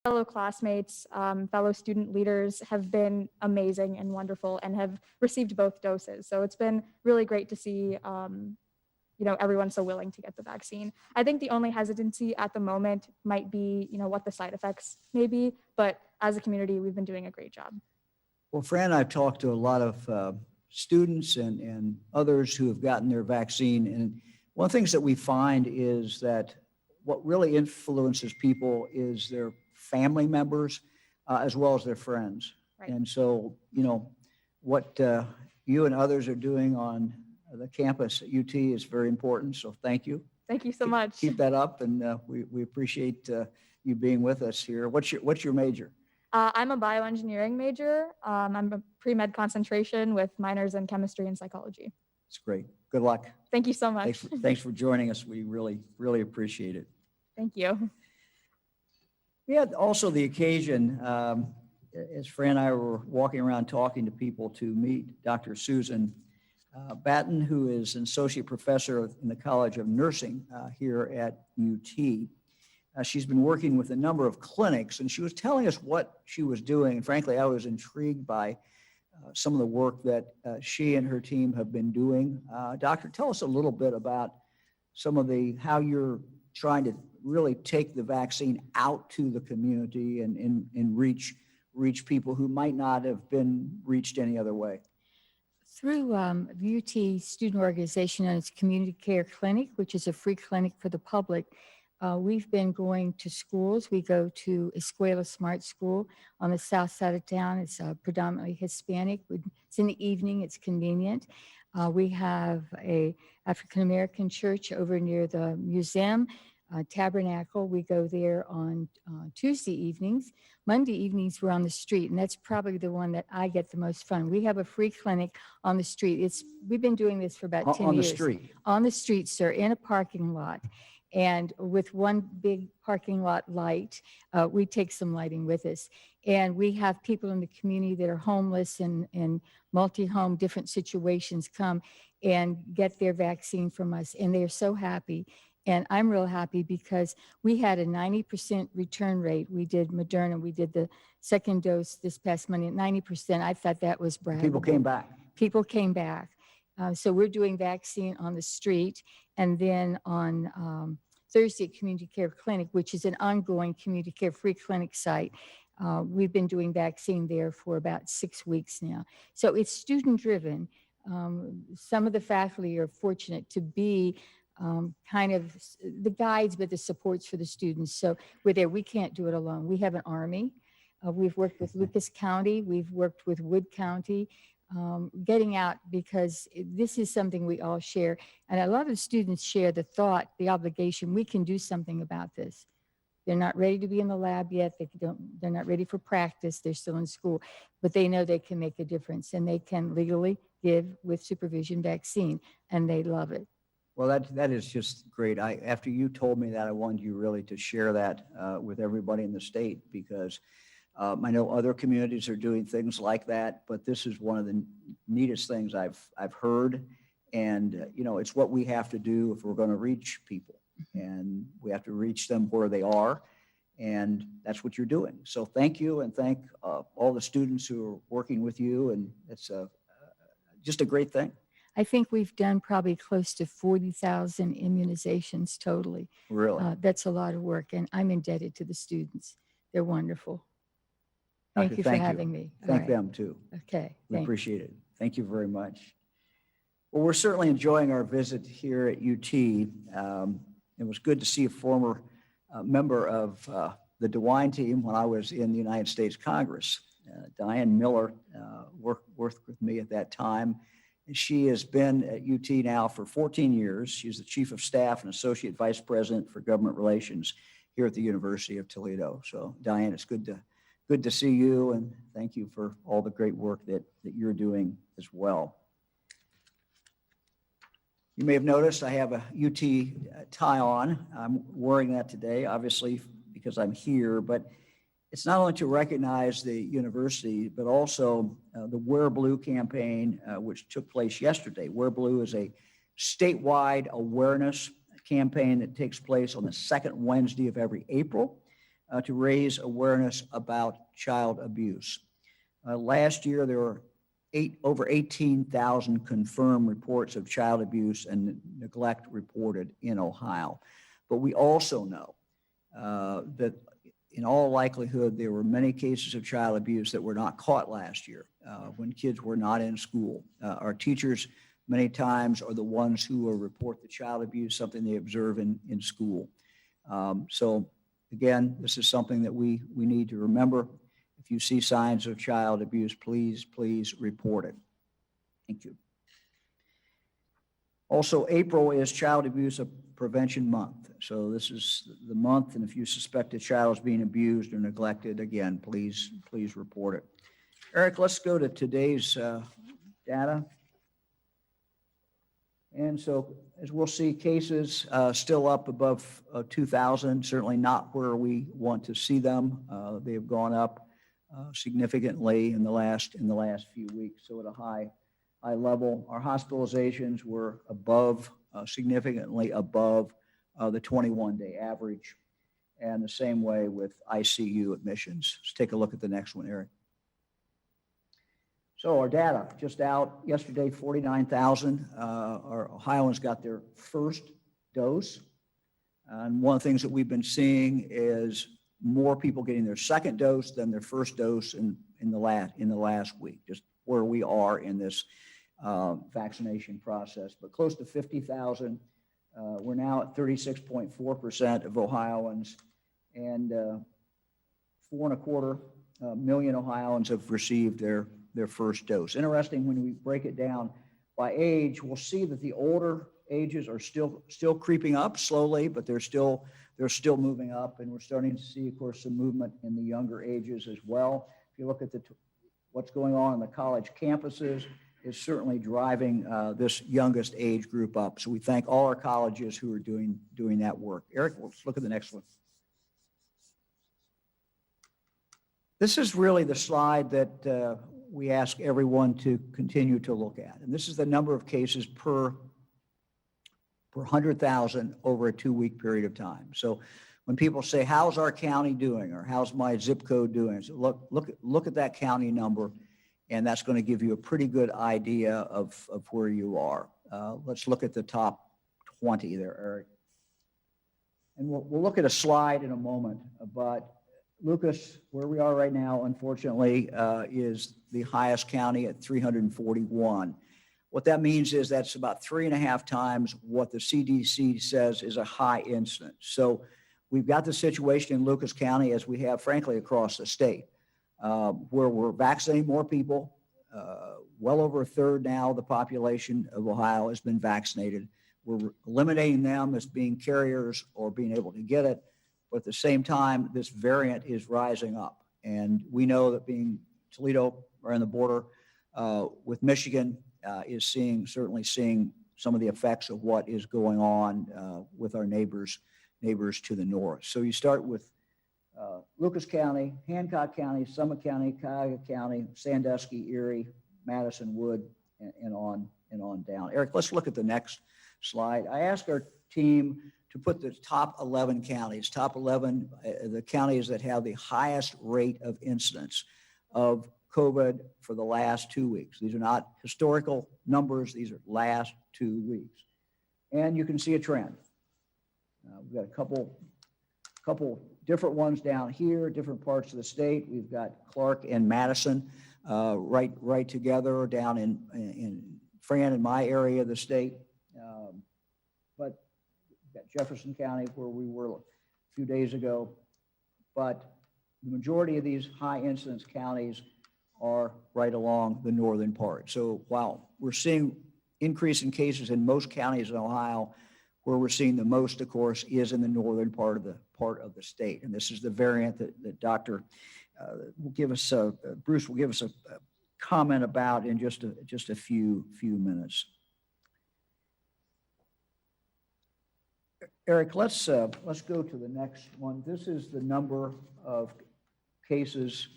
fellow classmates, fellow student leaders have been amazing and wonderful and have received both doses. So it's been really great to see, everyone so willing to get the vaccine. I think the only hesitancy at the moment might be, what the side effects may be, but as a community, we've been doing a great job. Well, Fran and I have talked to a lot of students and others who have gotten their vaccine. And one of the things that we find is that what really influences people is their family members as well as their friends. Right. And so, what you and others are doing on the campus at UT is very important. So thank you. Thank you so much. Keep that up. And we appreciate you being with us here. What's your major? I'm a bioengineering major. I'm a pre-med concentration with minors in chemistry and psychology. It's great. Good luck. Thank you so much. Thanks for joining us. We really, really appreciate it. Thank you. We had also the occasion, as Fran and I were walking around talking to people, to meet Dr. Susan Batten, who is an associate professor in the College of Nursing here at UT. She's been working with a number of clinics, and she was telling us what she was doing. And frankly, I was intrigued by some of the work that she and her team have been doing. Doctor, tell us a little bit about how you're trying to really take the vaccine out to the community and reach people who might not have been reached any other way. Through UT student organization and its community care clinic, which is a free clinic for the public, we've been going to schools. We go to Escuela Smart School on the south side of town. It's predominantly Hispanic. It's in the evening. It's convenient. We have a African-American church over near the museum, Tabernacle. We go there on Tuesday evenings. Monday evenings, we're on the street, and that's probably the one that I get the most fun. We have a free clinic on the street. We've been doing this for about 10 years. On the street? On the street, sir, in a parking lot. And with one big parking lot light, we take some lighting with us. And we have people in the community that are homeless and multi-home, different situations come and get their vaccine from us. And they're so happy. And I'm real happy because we had a 90% return rate. We did Moderna. We did the second dose this past Monday at 90%. I thought that was braggable. People came back. People came back. So we're doing vaccine on the street. And then on Thursday at Community Care Clinic, which is an ongoing community care free clinic site, we've been doing vaccine there for about 6 weeks now. So it's student driven. Some of the faculty are fortunate to be kind of the guides, but the supports for the students. So we're there. We can't do it alone. We have an army. We've worked with Lucas County. We've worked with Wood County, getting out because this is something we all share. And a lot of the students share the thought, the obligation, we can do something about this. They're not ready to be in the lab yet. They're not ready for practice. They're still in school, but they know they can make a difference and they can legally give with supervision vaccine, and they love it. Well, that is just great. After you told me that, I wanted you really to share that with everybody in the state, because I know other communities are doing things like that, but this is one of the neatest things I've heard. And it's what we have to do if we're going to reach people, and we have to reach them where they are, and that's what you're doing. So thank you, and thank all the students who are working with you, and it's just a great thing. I think we've done probably close to 40,000 immunizations totally. Really? That's a lot of work, and I'm indebted to the students. They're wonderful. Thank you for having me. Thank them too. Okay. We appreciate it. Thank you very much. Well, we're certainly enjoying our visit here at UT. It was good to see a former member of the DeWine team when I was in the United States Congress. Diane Miller worked with me at that time. She has been at UT now for 14 years. She's the Chief of Staff and Associate Vice President for Government Relations here at the University of Toledo. So Diane, it's good to see you, and thank you for all the great work that you're doing as well. You may have noticed I have a UT tie on. I'm wearing that today, obviously, because I'm here, but it's not only to recognize the university, but also the Wear Blue campaign, which took place yesterday. Wear Blue is a statewide awareness campaign that takes place on the second Wednesday of every April. to raise awareness about child abuse. Last year, there were over 18,000 confirmed reports of child abuse and neglect reported in Ohio. But we also know that in all likelihood, there were many cases of child abuse that were not caught last year when kids were not in school. Our teachers many times are the ones who will report the child abuse, something they observe in school. So again, this is something that we need to remember. If you see signs of child abuse, please report it. Thank you. Also, April is Child Abuse Prevention Month. So this is the month, and if you suspect a child is being abused or neglected, again, please report it. Eric, let's go to today's data. And so as we'll see, cases still up above 2,000, certainly not where we want to see them. They have gone up significantly in the last few weeks, so at a high level. Our hospitalizations were above, significantly above the 21-day average, and the same way with ICU admissions. Let's take a look at the next one, Eric. So our data just out yesterday, 49,000. Our Ohioans got their first dose. And one of the things that we've been seeing is more people getting their second dose than their first dose in the last week, just where we are in this vaccination process. But close to 50,000. We're now at 36.4% of Ohioans, and 4.25 million Ohioans have received their first dose. Interesting, when we break it down by age, we'll see that the older ages are still creeping up slowly, but they're still moving up, and we're starting to see, of course, some movement in the younger ages as well. If you look at what's going on in the college campuses, is certainly driving this youngest age group up. So we thank all our colleges who are doing that work. Eric, let's look at the next one. This is really the slide that we ask everyone to continue to look at. And this is the number of cases per 100,000 over a 2-week period of time. So when people say, how's our county doing? Or how's my zip code doing? So look at that county number, and that's going to give you a pretty good idea of where you are. Let's look at the top 20 there, Eric. And we'll look at a slide in a moment, but Lucas, where we are right now, unfortunately, is the highest county at 341. What that means is that's about 3.5 times what the CDC says is a high incidence. So we've got the situation in Lucas County, as we have, frankly, across the state, where we're vaccinating more people. Well over a third now, the population of Ohio has been vaccinated. We're eliminating them as being carriers or being able to get it. But at the same time, this variant is rising up. And we know that being Toledo, right on the border with Michigan, is certainly seeing some of the effects of what is going on with our neighbors to the north. So you start with Lucas County, Hancock County, Summit County, Cuyahoga County, Sandusky, Erie, Madison, Wood, and on down. Eric, let's look at the next slide. I asked our team to put the top 11 counties, the counties that have the highest rate of incidence of COVID for the last 2 weeks. These are not historical numbers. These are last 2 weeks. And you can see a trend. We've got a couple different ones down here, different parts of the state. We've got Clark and Madison right together down in Fran in my area of the state. But we've got Jefferson County where we were a few days ago. But the majority of these high incidence counties are right along the northern part. So while we're seeing increase in cases in most counties in Ohio, where we're seeing the most, of course, is in the northern part of the state. And this is the variant that Dr. will give us, Bruce will give us a comment about in just a few minutes. Eric, let's go to the next one. This is the number of cases.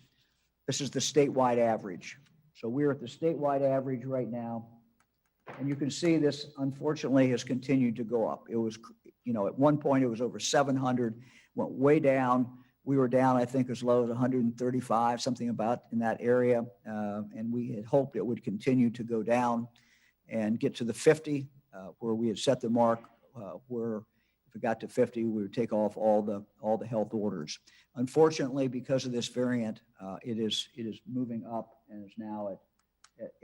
This is the statewide average. So we're at the statewide average right now. And you can see this, unfortunately, has continued to go up. It was, at one point it was over 700, went way down. We were down, I think, as low as 135, something about in that area. And we had hoped it would continue to go down and get to the 50, where we had set the mark, where if it got to 50, we would take off all the health orders. Unfortunately, because of this variant, it is moving up and is now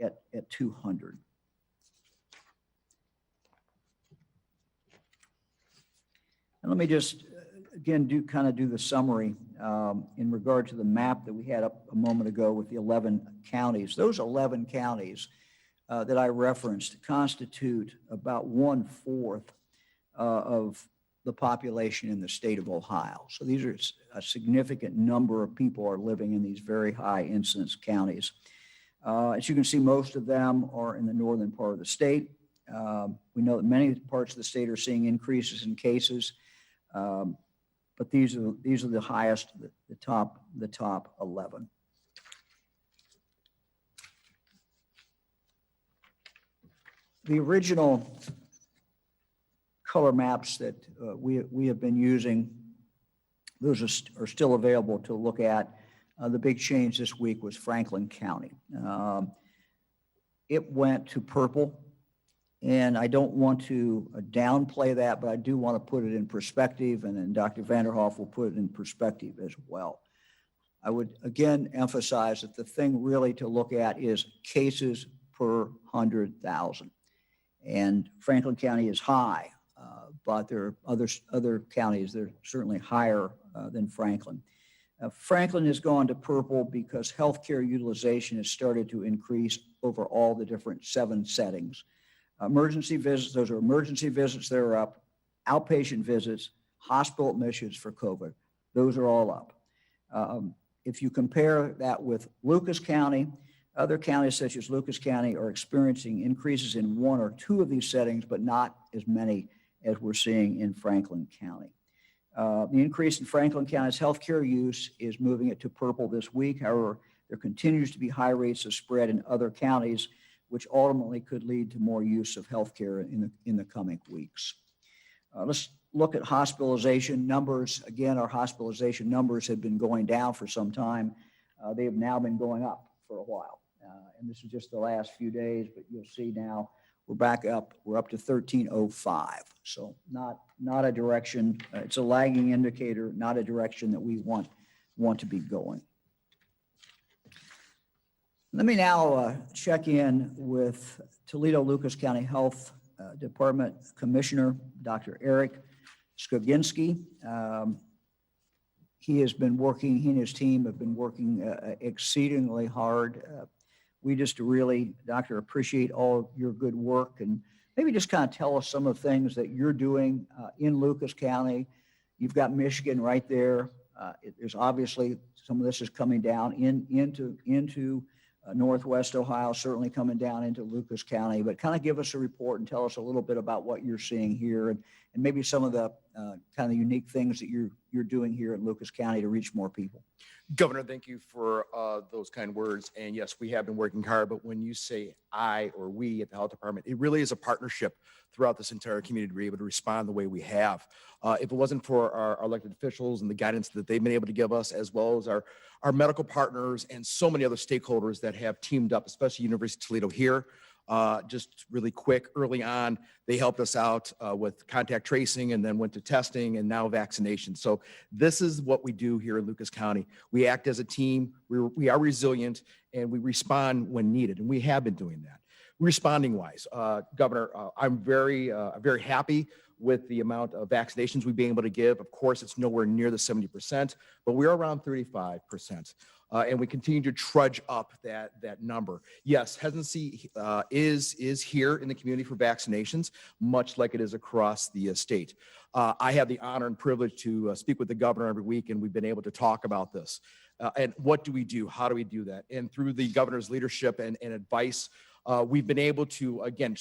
at 200. And let me just again do the summary in regard to the map that we had up a moment ago with the 11 counties. Those 11 counties that I referenced constitute about 1/4 of the population in the state of Ohio. So these are a significant number of people are living in these very high incidence counties. As you can see, most of them are in the northern part of the state. We know that many parts of the state are seeing increases in cases, but these are the highest, the top 11. The original color maps that we have been using, those are still available to look at. The big change this week was Franklin County. It went to purple, and I don't want to downplay that, but I do want to put it in perspective, and then Dr. Vanderhoff will put it in perspective as well. I would again emphasize that the thing really to look at is cases per 100,000. And Franklin County is high, but there are other counties that are certainly higher than Franklin. Franklin has gone to purple because healthcare utilization has started to increase over all the different 7 settings. Emergency visits, those are emergency visits that are up. Outpatient visits, hospital admissions for COVID, those are all up. If you compare that with Lucas County, other counties such as Lucas County are experiencing increases in 1 or 2 of these settings, but not as many as we're seeing in Franklin County. The increase in Franklin County's healthcare use is moving it to purple this week. However, there continues to be high rates of spread in other counties, which ultimately could lead to more use of healthcare in the coming weeks. Let's look at hospitalization numbers. Again, our hospitalization numbers have been going down for some time. They have now been going up for a while. And this is just the last few days, but you'll see now we're back up. We're up to 1305. So not a direction. It's a lagging indicator, not a direction that we want to be going. Let me now check in with Toledo Lucas County Health Department Commissioner, Dr. Eric Skoginski. He and his team have been working exceedingly hard. We just really, Doctor, appreciate all your good work, and maybe just kind of tell us some of the things that you're doing in Lucas County. You've got Michigan right there. There's obviously some of this is coming down into Northwest Ohio, certainly coming down into Lucas County, but kind of give us a report and tell us a little bit about what you're seeing here and maybe some of the kind of unique things that you're doing here in Lucas County to reach more people. Governor, thank you for those kind words. And yes, we have been working hard, but when you say I or we at the health department, it really is a partnership throughout this entire community to be able to respond the way we have. If it wasn't for our elected officials and the guidance that they've been able to give us, as well as our medical partners and so many other stakeholders that have teamed up, especially University of Toledo here, just really quick, early on, they helped us out with contact tracing and then went to testing and now vaccination. So this is what we do here in Lucas County. We act as a team, we are resilient, and we respond when needed, and we have been doing that. Responding wise, Governor, I'm very happy with the amount of vaccinations we've been able to give. Of course, it's nowhere near the 70%, but we're around 35%. And we continue to trudge up that number. Yes, hesitancy is here in the community for vaccinations, much like it is across the state. I have the honor and privilege to speak with the governor every week, and we've been able to talk about this. And what do we do? How do we do that? And through the governor's leadership and advice, we've been able to, again,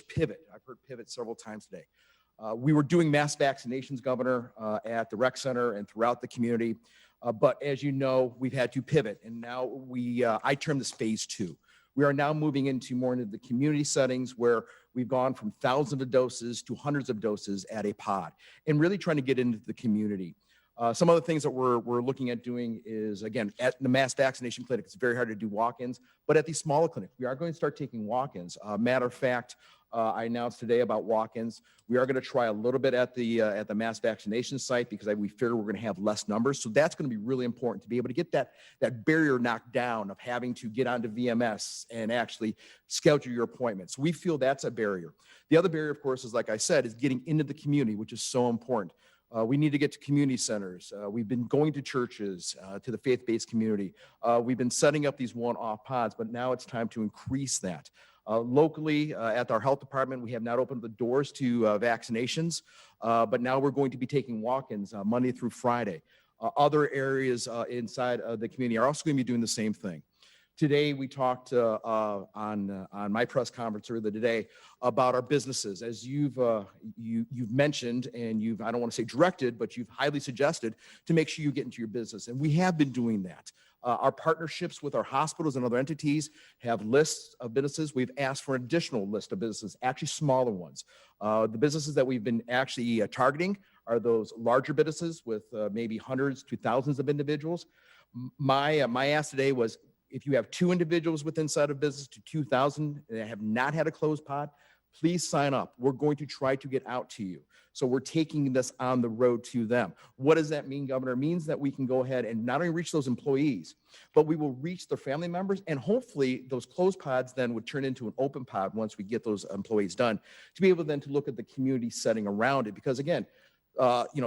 pivot. I've heard pivot several times today. We were doing mass vaccinations, Governor, at the rec center and throughout the community. But as you know, we've had to pivot, and now I term this phase 2. We are now moving more into the community settings where we've gone from thousands of doses to hundreds of doses at a pod and really trying to get into the community. Some of the things that we're looking at doing is, again, at the mass vaccination clinic, it's very hard to do walk-ins, but at these smaller clinics, we are going to start taking walk-ins. Matter of fact, I announced today about walk-ins. We are going to try a little bit at the mass vaccination site because we figure we're going to have less numbers. So that's going to be really important to be able to get that barrier knocked down of having to get onto VMS and actually schedule your appointments. We feel that's a barrier. The other barrier, of course, is, like I said, is getting into the community, which is so important. We need to get to community centers. We've been going to churches, to the faith-based community. We've been setting up these one-off pods, but now it's time to increase that. Locally, at our health department, we have not opened the doors to vaccinations, but now we're going to be taking walk-ins Monday through Friday. Other areas inside of the community are also going to be doing the same thing. Today, we talked on my press conference earlier today about our businesses. As you've mentioned, and I don't want to say directed, but you've highly suggested to make sure you get into your business. And we have been doing that. Our partnerships with our hospitals and other entities have lists of businesses. We've asked for an additional list of businesses, actually smaller ones. The businesses that we've been actually targeting are those larger businesses with maybe hundreds to thousands of individuals. My ask today was, if you have 2 individuals with inside of business to 2,000 that have not had a closed pod, please sign up. We're going to try to get out to you. So we're taking this on the road to them. What does that mean, Governor? It means that we can go ahead and not only reach those employees, but we will reach their family members, and hopefully those closed pods then would turn into an open pod once we get those employees done, to be able then to look at the community setting around it. Because again,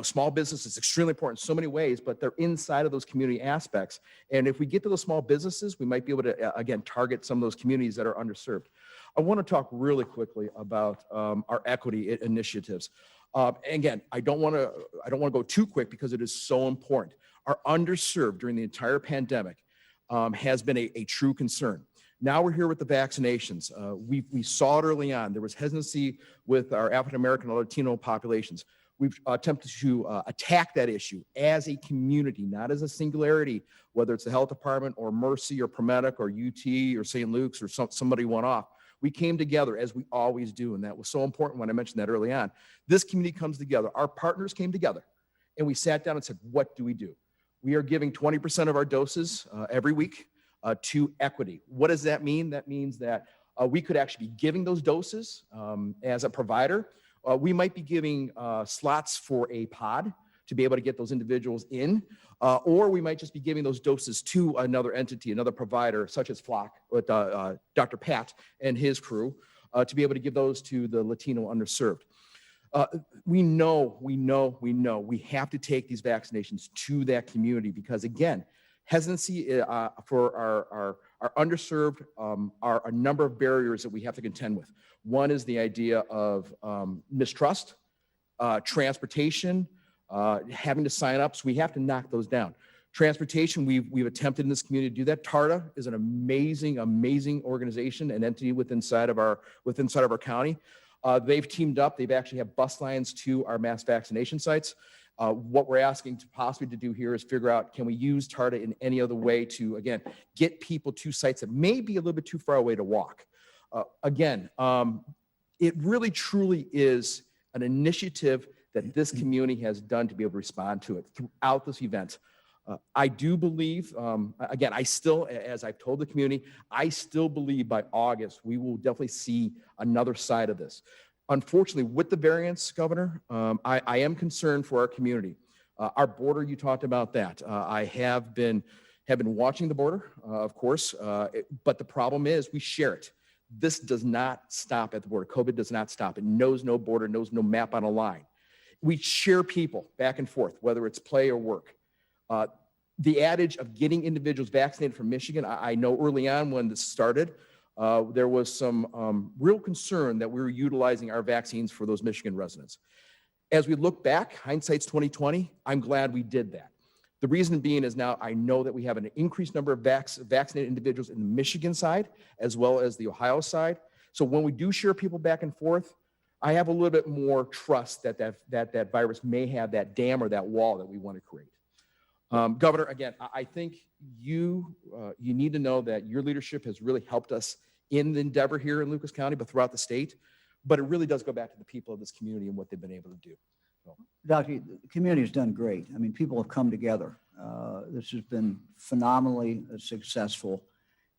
small business is extremely important in so many ways, but they're inside of those community aspects. And if we get to those small businesses, we might be able to, again, target some of those communities that are underserved. I want to talk really quickly about our equity initiatives. Again, I don't want to go too quick because it is so important. Our underserved during the entire pandemic has been a true concern. Now we're here with the vaccinations. We saw it early on. There was hesitancy with our African-American and Latino populations. We've attempted to attack that issue as a community, not as a singularity, whether it's the health department or Mercy or Promedic or UT or St. Luke's or somebody one off. We came together as we always do, and that was so important when I mentioned that early on. This community comes together. Our partners came together, and we sat down and said, what do we do? We are giving 20% of our doses every week to equity. What does that mean? That means that we could actually be giving those doses as a provider. We might be giving slots for a pod to be able to get those individuals in, or we might just be giving those doses to another entity, another provider, such as Flock, with Dr. Pat and his crew, to be able to give those to the Latino underserved. We know we have to take these vaccinations to that community because, again, hesitancy for our underserved are a number of barriers that we have to contend with. One is the idea of mistrust, transportation, having to sign up. So we have to knock those down. Transportation, we've attempted in this community to do that. TARTA is an amazing organization and entity within inside of our county. They've teamed up. They've actually have bus lines to our mass vaccination sites. What we're asking to possibly to do here is figure out, can we use TARTA in any other way to, again, get people to sites that may be a little bit too far away to walk. It really truly is an initiative that this community has done to be able to respond to it throughout this event. I do believe, again, I still, as I've told the community, I still believe by August, we will definitely see another side of this. Unfortunately, with the variants, Governor, I am concerned for our community. Our border, you talked about that. I have been watching the border, of course, but the problem is we share it. This does not stop at the border. COVID does not stop. It knows no border, knows no map on a line. We share people back and forth, whether it's play or work. The adage of getting individuals vaccinated from Michigan, I know early on when this started, there was some real concern that we were utilizing our vaccines for those Michigan residents. As we look back, hindsight's 2020, I'm glad we did that. The reason being is now I know that we have an increased number of vaccinated individuals in the Michigan side, as well as the Ohio side. So when we do share people back and forth, I have a little bit more trust that virus may have that dam or that wall that we want to create. Governor, again, I think you need to know that your leadership has really helped us in the endeavor here in Lucas County, but throughout the state. But it really does go back to the people of this community and what they've been able to do. So, Doctor, the community's done great. I mean, people have come together. This has been phenomenally successful,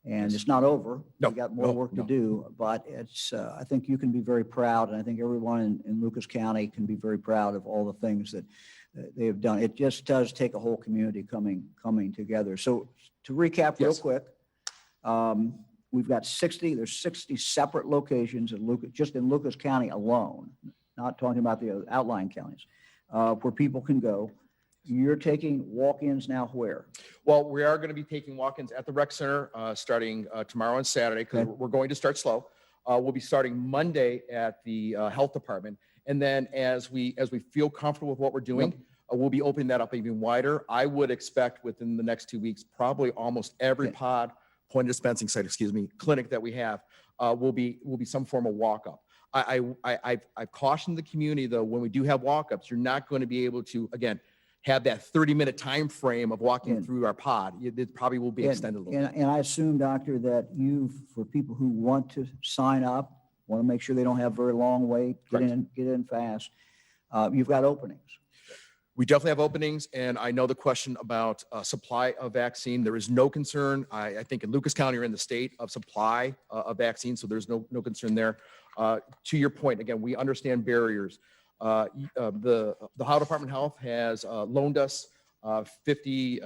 and it's not over. No, We got more no, work to no. do, but it's, I think you can be very proud, and I think everyone in Lucas County can be very proud of all the things that they have done. It just does take a whole community coming together. So to recap real Yes. quick, we've got 60, there's 60 separate locations in Lucas, just in Lucas County alone, not talking about the outlying counties, where people can go. You're taking walk-ins now where? Well, we are going to be taking walk-ins at the rec center starting tomorrow and Saturday because Okay. we're going to start slow. We'll be starting Monday at the health department. And then as we feel comfortable with what we're doing, we'll be opening that up even wider. I would expect within the next 2 weeks, probably almost every Okay. pod, point of dispensing site, clinic that we have will be some form of walk-up. I've cautioned the community though, when we do have walk-ups, you're not going to be able to, again, have that 30-minute time frame of walking And- through our pod. It probably will be extended a little bit. And I assume, Doctor, that you, for people who want to sign up, want to make sure they don't have very long wait, get in fast, you've got openings. We definitely have openings, and I know the question about supply of vaccine. There is no concern. I think in Lucas County or in the state of supply of vaccine, so there's no concern there. To your point, again, we understand barriers. The Ohio Department of Health has loaned us 50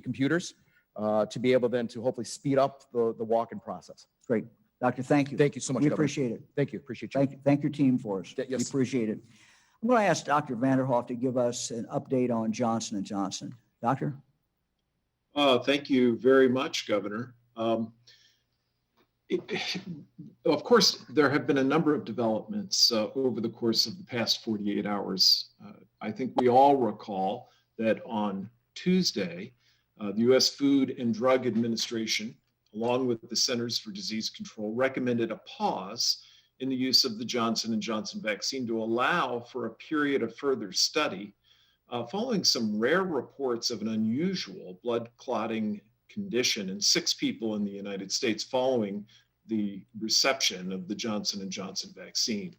computers to be able then to hopefully speed up the walk-in process. Great. Doctor, thank you. Thank you so much, We Governor. appreciate it. Thank you. Appreciate you. Thank your team for us. We Yes. appreciate it. I'm going to ask Dr. Vanderhoff to give us an update on Johnson & Johnson. Doctor? Thank you very much, Governor. Of course, there have been a number of developments over the course of the past 48 hours. I think we all recall that on Tuesday, the U.S. Food and Drug Administration, along with the Centers for Disease Control, recommended a pause in the use of the Johnson & Johnson vaccine to allow for a period of further study following some rare reports of an unusual blood clotting condition in 6 people in the United States following the reception of the Johnson & Johnson vaccine.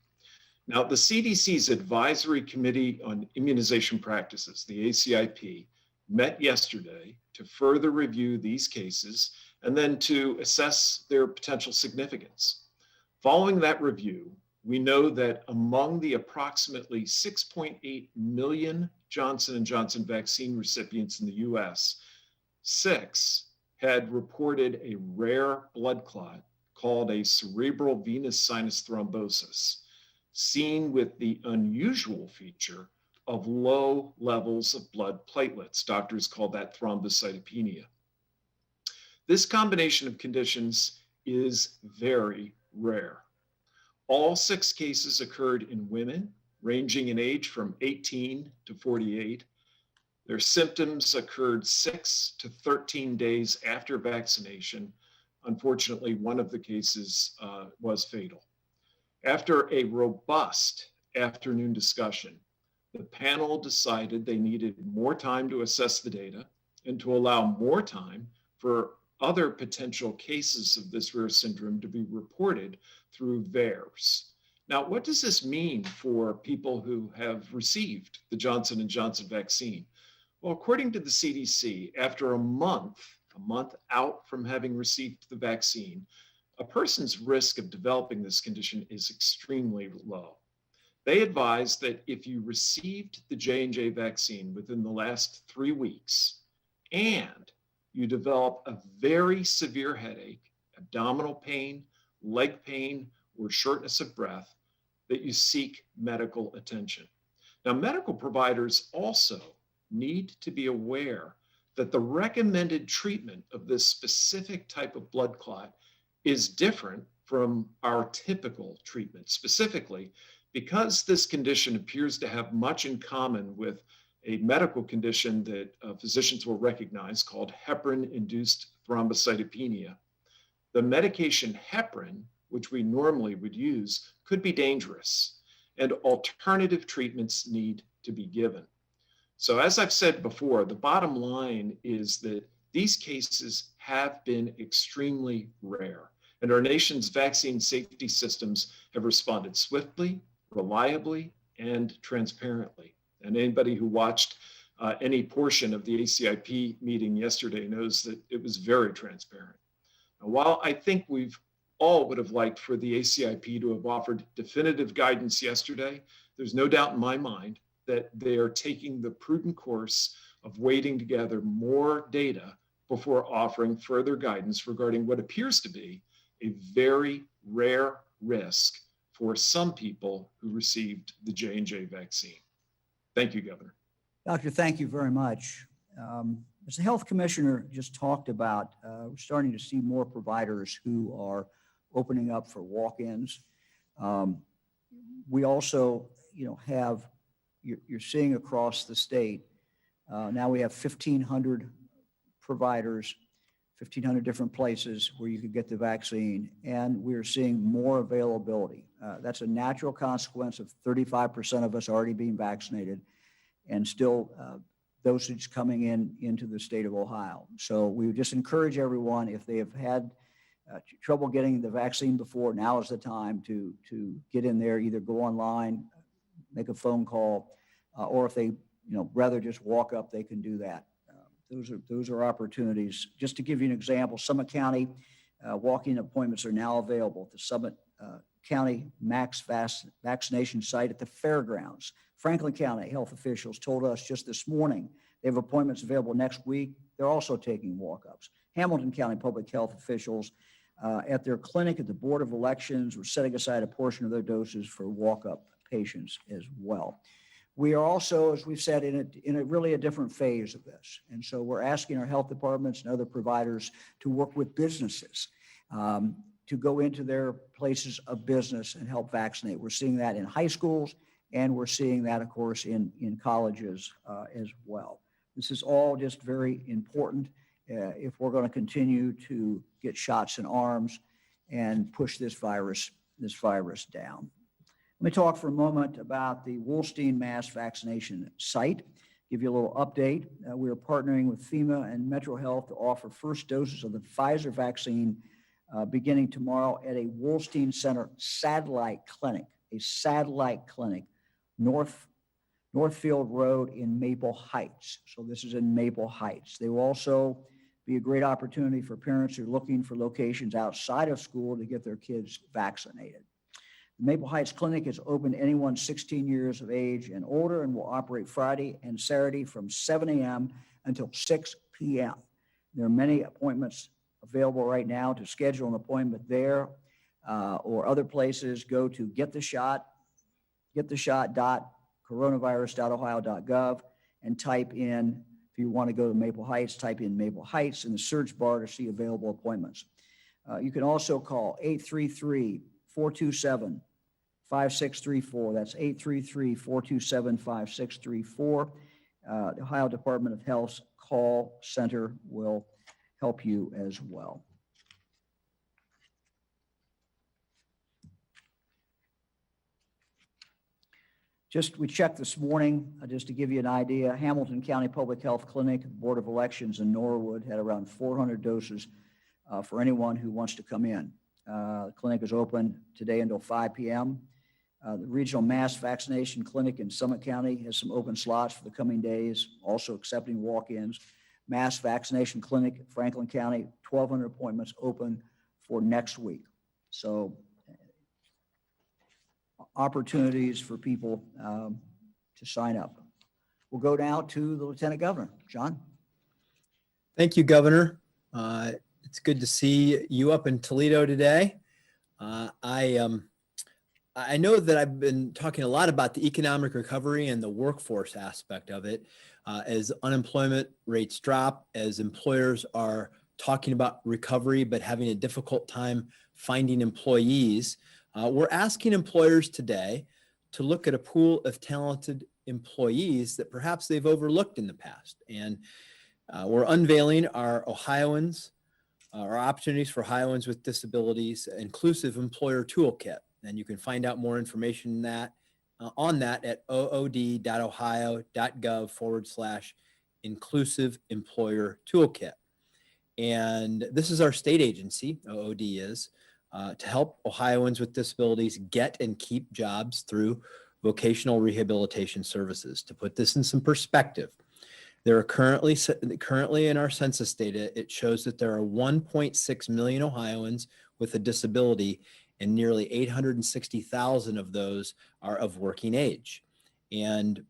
Now, the CDC's Advisory Committee on Immunization Practices, the ACIP, met yesterday to further review these cases and then to assess their potential significance. Following that review, we know that among the approximately 6.8 million Johnson & Johnson vaccine recipients in the US, 6 had reported a rare blood clot called a cerebral venous sinus thrombosis, seen with the unusual feature of low levels of blood platelets. Doctors call that thrombocytopenia. This combination of conditions is very rare. All 6 cases occurred in women ranging in age from 18 to 48. Their symptoms occurred 6 to 13 days after vaccination. Unfortunately, one of the cases was fatal. After a robust afternoon discussion, the panel decided they needed more time to assess the data and to allow more time for other potential cases of this rare syndrome to be reported through VAERS. Now, what does this mean for people who have received the Johnson & Johnson vaccine? Well, according to the CDC, after a month out from having received the vaccine, a person's risk of developing this condition is extremely low. They advise that if you received the J&J vaccine within the last 3 weeks and you develop a very severe headache, abdominal pain, leg pain, or shortness of breath, that you seek medical attention. Now, medical providers also need to be aware that the recommended treatment of this specific type of blood clot is different from our typical treatment, specifically because this condition appears to have much in common with a medical condition that physicians will recognize called heparin-induced thrombocytopenia. The medication heparin, which we normally would use, could be dangerous, and alternative treatments need to be given. So as I've said before, the bottom line is that these cases have been extremely rare, and our nation's vaccine safety systems have responded swiftly, reliably, and transparently. And anybody who watched any portion of the ACIP meeting yesterday knows that it was very transparent. Now, while I think we've all would have liked for the ACIP to have offered definitive guidance yesterday, there's no doubt in my mind that they are taking the prudent course of waiting to gather more data before offering further guidance regarding what appears to be a very rare risk for some people who received the J&J vaccine. Thank you, Governor. Doctor, thank you very much. As the health commissioner just talked about, we're starting to see more providers who are opening up for walk-ins. We also, have, you're seeing across the state, now we have 1,500 providers, 1,500 different places where you could get the vaccine, and we're seeing more availability. That's a natural consequence of 35% of us already being vaccinated and still dosage coming into the state of Ohio. So we would just encourage everyone, if they have had trouble getting the vaccine before, now is the time to get in there, either go online, make a phone call, or if they rather just walk up, they can do that. Those are opportunities. Just to give you an example, Summit County walk-in appointments are now available at the Summit County Max vaccination site at the fairgrounds. Franklin County health officials told us just this morning they have appointments available next week. They're also taking walk-ups. Hamilton County public health officials at their clinic at the Board of Elections were setting aside a portion of their doses for walk-up patients as well. We are also, as we've said, in a really a different phase of this. And so we're asking our health departments and other providers to work with businesses to go into their places of business and help vaccinate. We're seeing that in high schools, and we're seeing that, of course, in colleges as well. This is all just very important if we're going to continue to get shots in arms and push this virus down. Let me talk for a moment about the Wolstein mass vaccination site. Give you a little update. We are partnering with FEMA and Metro Health to offer first doses of the Pfizer vaccine beginning tomorrow at a Wolstein Center satellite clinic, Northfield Road in Maple Heights. So this is in Maple Heights. They will also be a great opportunity for parents who are looking for locations outside of school to get their kids vaccinated. The Maple Heights Clinic is open to anyone 16 years of age and older and will operate Friday and Saturday from 7 a.m. until 6 p.m. There are many appointments available right now. To schedule an appointment there or other places, go to gettheshot.coronavirus.ohio.gov and type in, if you want to go to Maple Heights, type in Maple Heights in the search bar to see available appointments. You can also call 833-427-5634. That's 833-427-5634. The Ohio Department of Health's call center will help you as well. We checked this morning, just to give you an idea, Hamilton County Public Health Clinic, Board of Elections in Norwood had around 400 doses for anyone who wants to come in. The clinic is open today until 5 p.m. The Regional Mass Vaccination Clinic in Summit County has some open slots for the coming days, also accepting walk-ins. Mass Vaccination Clinic in Franklin County, 1,200 appointments open for next week. So opportunities for people to sign up. We'll go now to the Lieutenant Governor. John? Thank you, Governor. It's good to see you up in Toledo today. I know that I've been talking a lot about the economic recovery and the workforce aspect of it. As unemployment rates drop, as employers are talking about recovery but having a difficult time finding employees, we're asking employers today to look at a pool of talented employees that perhaps they've overlooked in the past. And we're unveiling our opportunities for Ohioans with disabilities inclusive employer toolkit. And you can find out more information on that at ood.ohio.gov/inclusive employer toolkit. And this is our state agency, OOD is, to help Ohioans with disabilities get and keep jobs through vocational rehabilitation services. To put this in some perspective, there are currently in our census data, it shows that there are 1.6 million Ohioans with a disability, and nearly 860,000 of those are of working age. And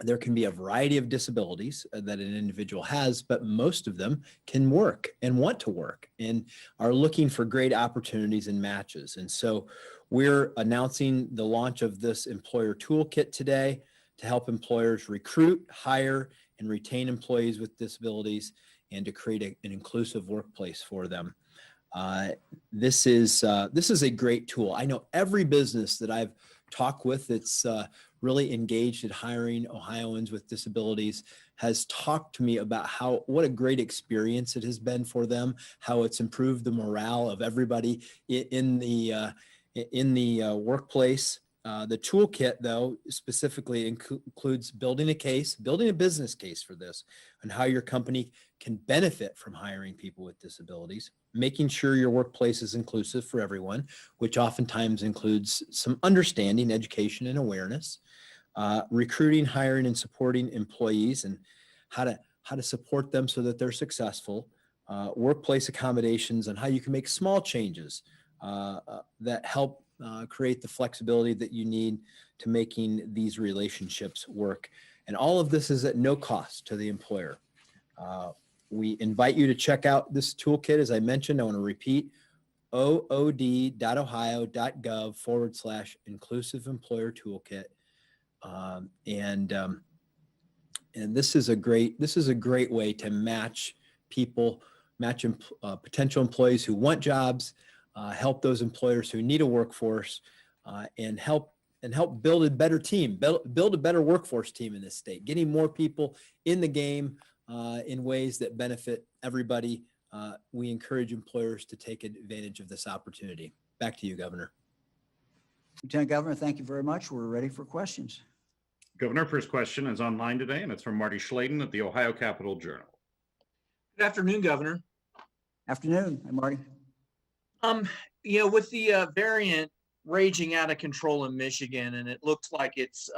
there can be a variety of disabilities that an individual has, but most of them can work and want to work and are looking for great opportunities and matches. And so we're announcing the launch of this employer toolkit today to help employers recruit, hire, and retain employees with disabilities, and to create an inclusive workplace for them. This is a great tool. I know every business that I've talked with that's really engaged at hiring Ohioans with disabilities has talked to me about what a great experience it has been for them, how it's improved the morale of everybody in the workplace. The toolkit, though, specifically includes building a business case for this, and how your company can benefit from hiring people with disabilities, making sure your workplace is inclusive for everyone, which oftentimes includes some understanding, education, and awareness, recruiting, hiring, and supporting employees, and how to support them so that they're successful, workplace accommodations, and how you can make small changes that help create the flexibility that you need to making these relationships work. And all of this is at no cost to the employer. We invite you to check out this toolkit. As I mentioned, I want to repeat, ood.ohio.gov/inclusive employer toolkit. And this is a great way to match potential employees who want jobs, help those employers who need a workforce, and help build a better team, build a better workforce team in this state, getting more people in the game in ways that benefit everybody. We encourage employers to take advantage of this opportunity. Back to you, Governor. Lieutenant Governor, thank you very much. We're ready for questions. Governor, first question is online today, and it's from Marty Schladen at the Ohio Capitol Journal. Good afternoon, Governor. Afternoon. Hi, Marty. With the variant raging out of control in Michigan, and it looks like it's,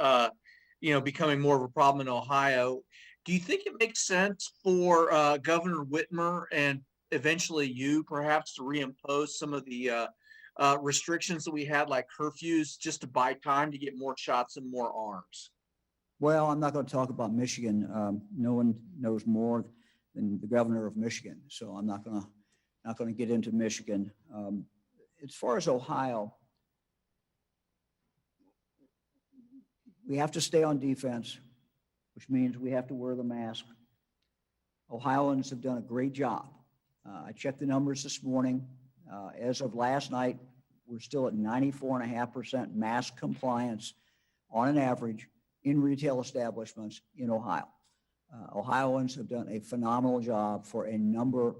becoming more of a problem in Ohio, do you think it makes sense for Governor Whitmer and eventually you perhaps to reimpose some of the restrictions that we had, like curfews, just to buy time to get more shots and more arms? Well, I'm not going to talk about Michigan. No one knows more than the governor of Michigan, so I'm not going to get into Michigan. As far as Ohio, we have to stay on defense, which means we have to wear the mask. Ohioans have done a great job. I checked the numbers this morning. As of last night, we're still at 94.5% mask compliance on an average in retail establishments in Ohio. Ohioans have done a phenomenal job for a number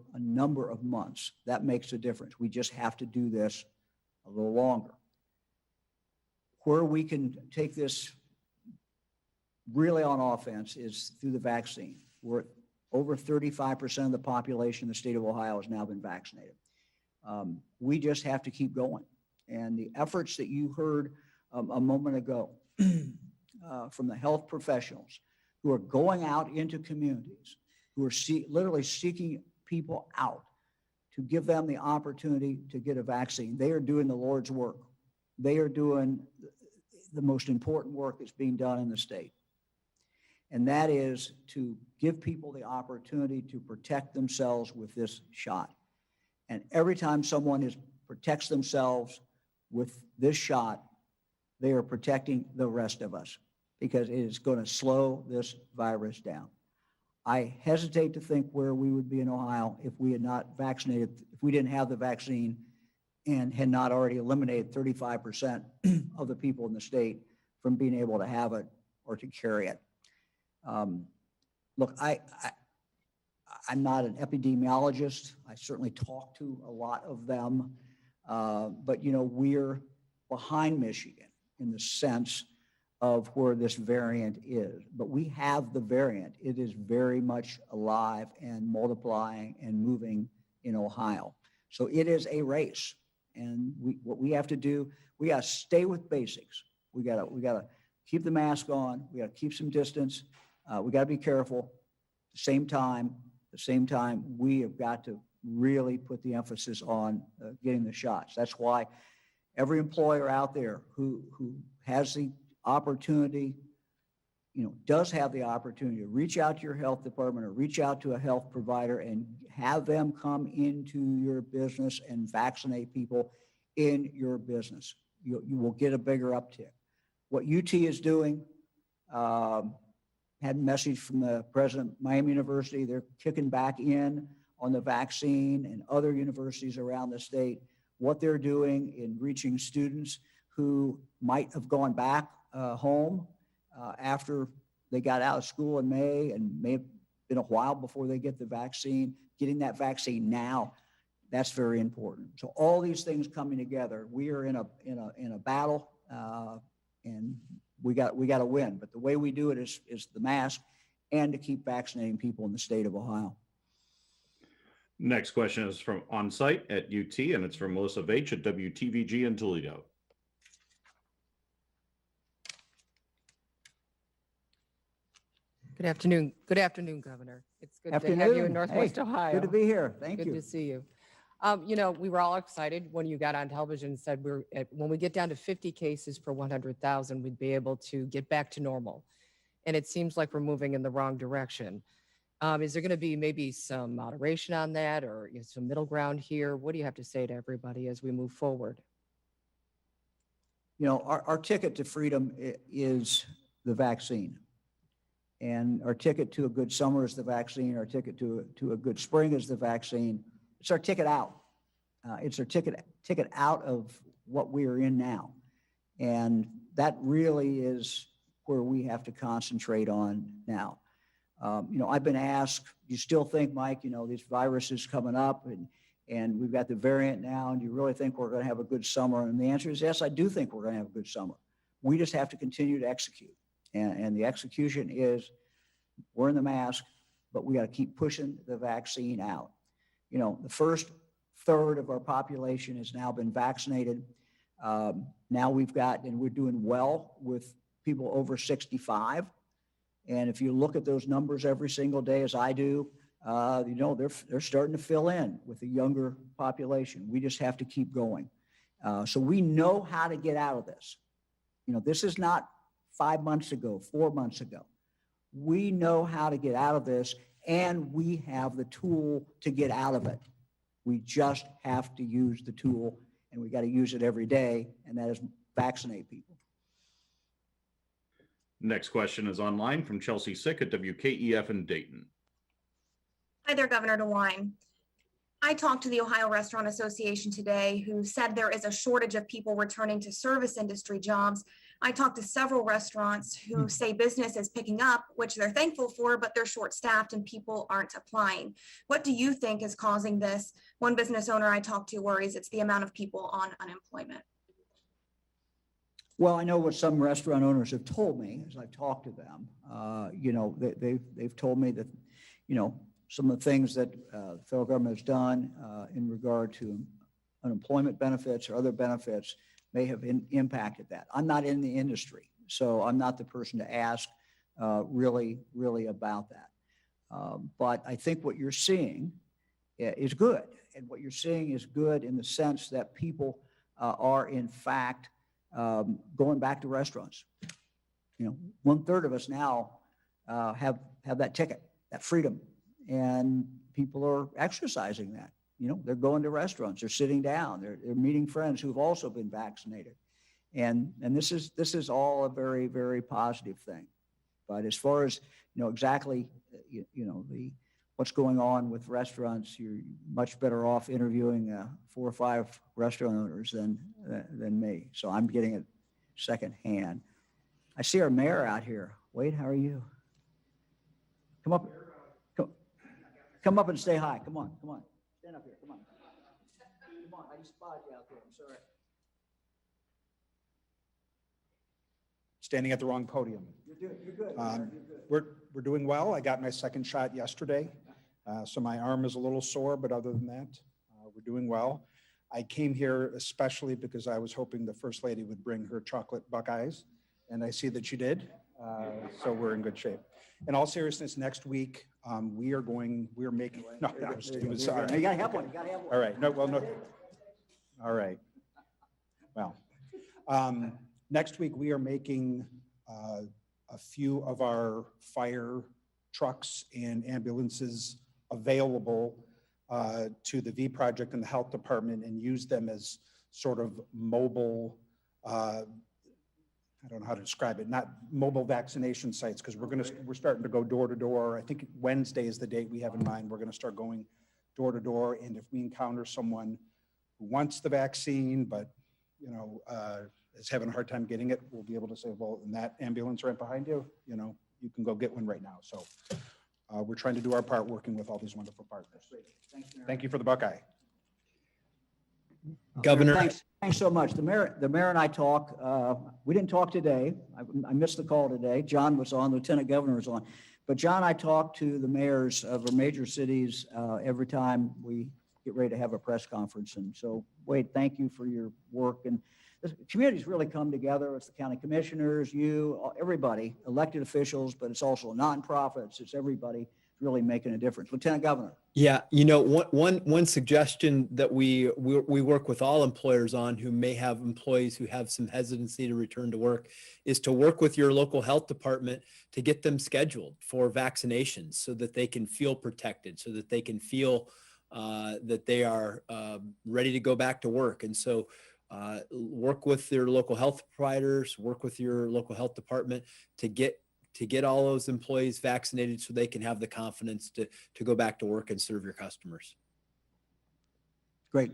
of months. That makes a difference. We just have to do this a little longer. Where we can take this really on offense is through the vaccine. We're over 35% of the population in the state of Ohio has now been vaccinated. We just have to keep going. And the efforts that you heard a moment ago from the health professionals who are going out into communities, who are literally seeking people out to give them the opportunity to get a vaccine. They are doing the Lord's work. They are doing the most important work that's being done in the state. And that is to give people the opportunity to protect themselves with this shot. And every time someone protects themselves with this shot, they are protecting the rest of us, because it is going to slow this virus down. I hesitate to think where we would be in Ohio if we had not vaccinated, if we didn't have the vaccine and had not already eliminated 35% of the people in the state from being able to have it or to carry it. Look, I'm not an epidemiologist. I certainly talk to a lot of them, but we're behind Michigan in the sense of where this variant is. But we have the variant. It is very much alive and multiplying and moving in Ohio. So it is a race. And what we have to do, we got to stay with basics. We gotta keep the mask on. We gotta keep some distance. We gotta be careful. At the same time, we have got to really put the emphasis on getting the shots. That's why every employer out there who has the opportunity, does have the opportunity to reach out to your health department or reach out to a health provider and have them come into your business and vaccinate people in your business. You will get a bigger uptick. What UT is doing, had a message from the president of Miami University. They're kicking back in on the vaccine, and other universities around the state, what they're doing in reaching students who might have gone back home after they got out of school in May, and may have been a while before they get the vaccine. Getting that vaccine now, that's very important. So all these things coming together, we are in a battle, and we got to win. But the way we do it is the mask and to keep vaccinating people in the state of Ohio. Next question is from on-site at UT, and it's from Melissa Veitch at WTVG in Toledo. Good afternoon. Good afternoon, Governor. It's good to have you in Afternoon. Northwest Hey, Ohio. Good to be here. Thank Good you. to see you. We were all excited when you got on television and said when we get down to 50 cases per 100,000, we'd be able to get back to normal. And it seems like we're moving in the wrong direction. Is there going to be maybe some moderation on that, or some middle ground here? What do you have to say to everybody as we move forward? Our ticket to freedom is the vaccine. And our ticket to a good summer is the vaccine. Our ticket to a good spring is the vaccine. It's our ticket out. It's our ticket out of what we are in now. And that really is where we have to concentrate on now. I've been asked, do you still think, Mike, these viruses coming up and we've got the variant now, and do you really think we're going to have a good summer? And the answer is yes, I do think we're going to have a good summer. We just have to continue to execute. And the execution is wearing the mask, but we got to keep pushing the vaccine out. The first third of our population has now been vaccinated. Now we're doing well with people over 65. And if you look at those numbers every single day, as I do, they're starting to fill in with the younger population. We just have to keep going. So we know how to get out of this. This is not 5 months ago, 4 months ago. We know how to get out of this, and we have the tool to get out of it. We just have to use the tool, and we got to use it every day, and that is vaccinate people. Next question is online from Chelsea Sick at WKEF in Dayton. Hi there, Governor DeWine. I talked to the Ohio Restaurant Association today, who said there is a shortage of people returning to service industry jobs. I talked to several restaurants who say business is picking up, which they're thankful for, but they're short-staffed and people aren't applying. What do you think is causing this? One business owner I talked to worries it's the amount of people on unemployment. Well, I know what some restaurant owners have told me as I've talked to them. They've told me that, some of the things that the federal government has done in regard to unemployment benefits or other benefits may have impacted that. I'm not in the industry, so I'm not the person to ask really about that. But I think what you're seeing is good. And what you're seeing is good in the sense that people are in fact going back to restaurants. 1/3 of us now have that ticket, that freedom, and people are exercising that. They're going to restaurants, they're sitting down, they're meeting friends who've also been vaccinated. And this is all a very, very positive thing. But as far as, exactly, what's going on with restaurants, you're much better off interviewing 4 or 5 restaurant owners than me. So I'm getting it secondhand. I see our mayor out here. Wade, how are you? Come up and say hi. Come on. Stand up here. Come on. I just spotted you out there. I'm sorry. Standing at the wrong podium. You're good. We're doing well. I got my second shot yesterday, so my arm is a little sore, but other than that, we're doing well. I came here especially because I was hoping the First Lady would bring her chocolate Buckeyes, and I see that she did. So we're in good shape. In all seriousness, next week, we're making, no, I'm just kidding. Sorry. You gotta have one, you gotta have one. All right, no, well, no. All right. Well, next week, we are making a few of our fire trucks and ambulances available to the V Project and the Health Department and use them as sort of mobile, I don't know how to describe it, not mobile vaccination sites, because we're starting to go door to door. I think Wednesday is the date we have in mind. We're going to start going door to door. And if we encounter someone who wants the vaccine, but, you know, is having a hard time getting it, we'll be able to say, well, in that ambulance right behind you, you know, you can go get one right now. So we're trying to do our part working with all these wonderful partners. Thank you for the Buckeye. Governor. Thanks so much. The mayor and I talk. We didn't talk today. I missed the call today. John was on, Lieutenant Governor was on. But John, I talk to the mayors of our major cities every time we get ready to have a press conference. And so, Wade, thank you for your work. And the community's really come together. It's the county commissioners, you, everybody, elected officials, but it's also nonprofits. It's everybody really making a difference. Lieutenant Governor. Yeah, you know, one suggestion that we work with all employers on who may have employees who have some hesitancy to return to work is to work with your local health department to get them scheduled for vaccinations so that they can feel protected, so that they can feel that they are ready to go back to work. And so work with their local health providers, work with your local health department to get all those employees vaccinated so they can have the confidence to go back to work and serve your customers. Great.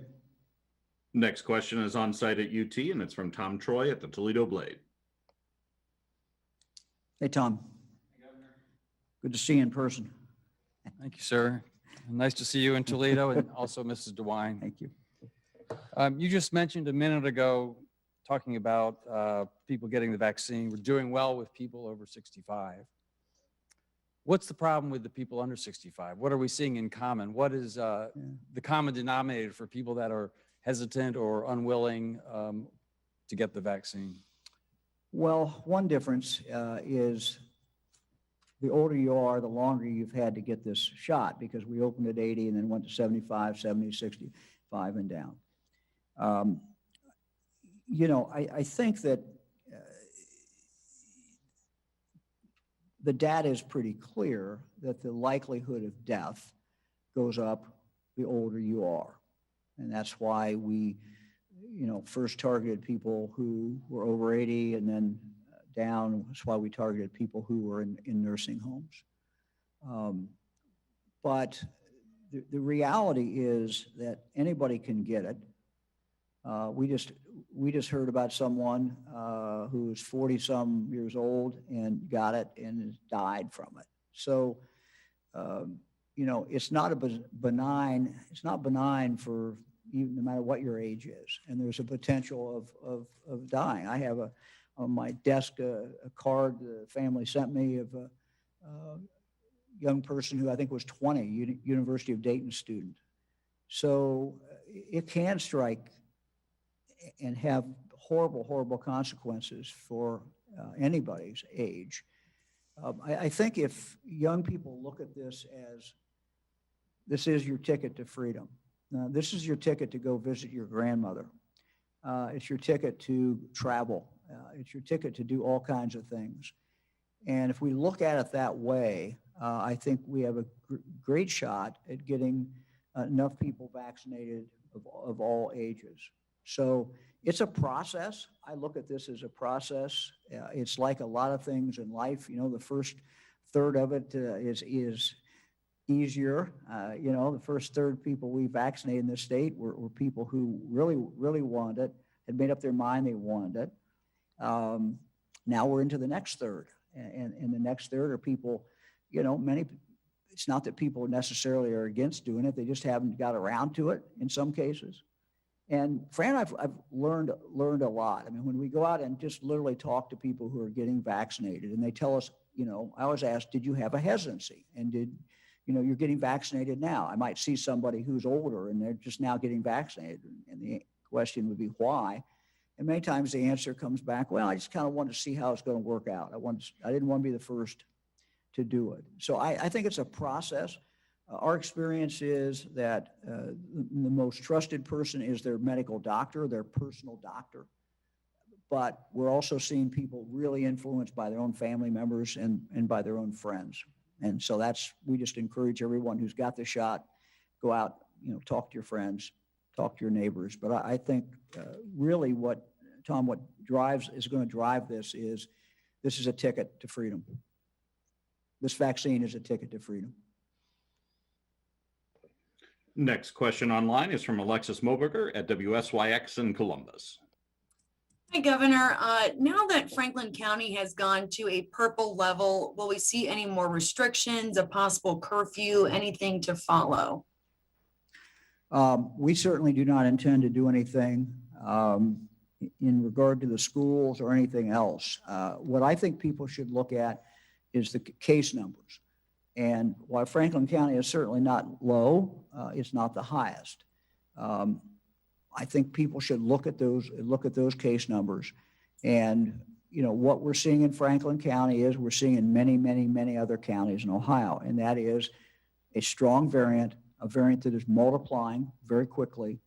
Next question is on site at UT, and it's from Tom Troy at the Toledo Blade. Hey, Tom. Good to see you in person. Thank you, sir. Nice to see you in Toledo and also Mrs. DeWine. Thank you. You just mentioned a minute ago, talking about people getting the vaccine. We're doing well with people over 65. What's the problem with the people under 65? What are we seeing in common? What is the common denominator for people that are hesitant or unwilling to get the vaccine? Well, one difference is the older you are, the longer you've had to get this shot, because we opened at 80 and then went to 75, 70, 65 and down. You know, I think that the data is pretty clear that the likelihood of death goes up the older you are. And that's why we, you know, first targeted people who were over 80 and then down. That's why we targeted people who were in nursing homes. But the reality is that anybody can get it. We just heard about someone who was 40-some years old and got it and has died from it. So, you know, it's not benign. It's not benign for you, no matter what your age is. And there's a potential of dying. I have on my desk a card the family sent me of a young person who I think was 20, University of Dayton student. So it can strike and have horrible, horrible consequences for anybody's age. I think if young people look at this as this is your ticket to freedom. This is your ticket to go visit your grandmother. It's your ticket to travel. It's your ticket to do all kinds of things. And if we look at it that way, I think we have a great shot at getting enough people vaccinated of all ages. So it's a process. I look at this as a process. It's like a lot of things in life. You know, the first third of it is easier. You know, the first third people we vaccinated in this state were people who really, really wanted it, had made up their mind they wanted it. Now we're into the next third. And the next third are people, you know, it's not that people necessarily are against doing it. They just haven't got around to it in some cases. And Fran, I've learned a lot. I mean, when we go out and just literally talk to people who are getting vaccinated and they tell us, you know, I always ask, did you have a hesitancy? And you're getting vaccinated now. I might see somebody who's older and they're just now getting vaccinated. And the question would be why? And many times the answer comes back, well, I just kind of wanted to see how it's going to work out. I didn't want to be the first to do it. So I think it's a process. Our experience is that the most trusted person is their medical doctor, their personal doctor. But we're also seeing people really influenced by their own family members and by their own friends. And so we just encourage everyone who's got the shot, go out, talk to your friends, talk to your neighbors. But I think really what is going to drive this is a ticket to freedom. This vaccine is a ticket to freedom. Next question online is from Alexis Moberger at WSYX in Columbus. Hi, Governor. Now that Franklin County has gone to a purple level, will we see any more restrictions, a possible curfew, anything to follow? We certainly do not intend to do anything in regard to the schools or anything else. What I think people should look at is the case numbers. And while Franklin County is certainly not low, it's not the highest. I think people should look at those case numbers. And what we're seeing in Franklin County is we're seeing in many, many, many other counties in Ohio, and that is a strong variant, a variant that is multiplying very quickly,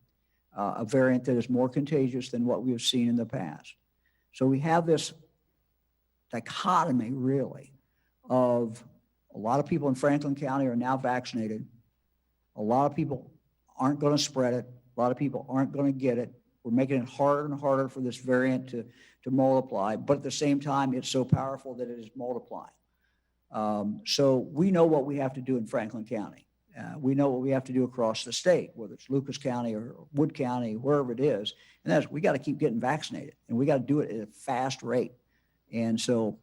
a variant that is more contagious than what we have seen in the past. So we have this dichotomy, really, of a lot of people in Franklin County are now vaccinated. A lot of people aren't going to spread it. A lot of people aren't going to get it. We're making it harder and harder for this variant to multiply, but at the same time, it's so powerful that it is multiplying. So we know what we have to do in Franklin County. We know what we have to do across the state, whether it's Lucas County or Wood County, wherever it is. And that's, we got to keep getting vaccinated, and we got to do it at a fast rate. And so,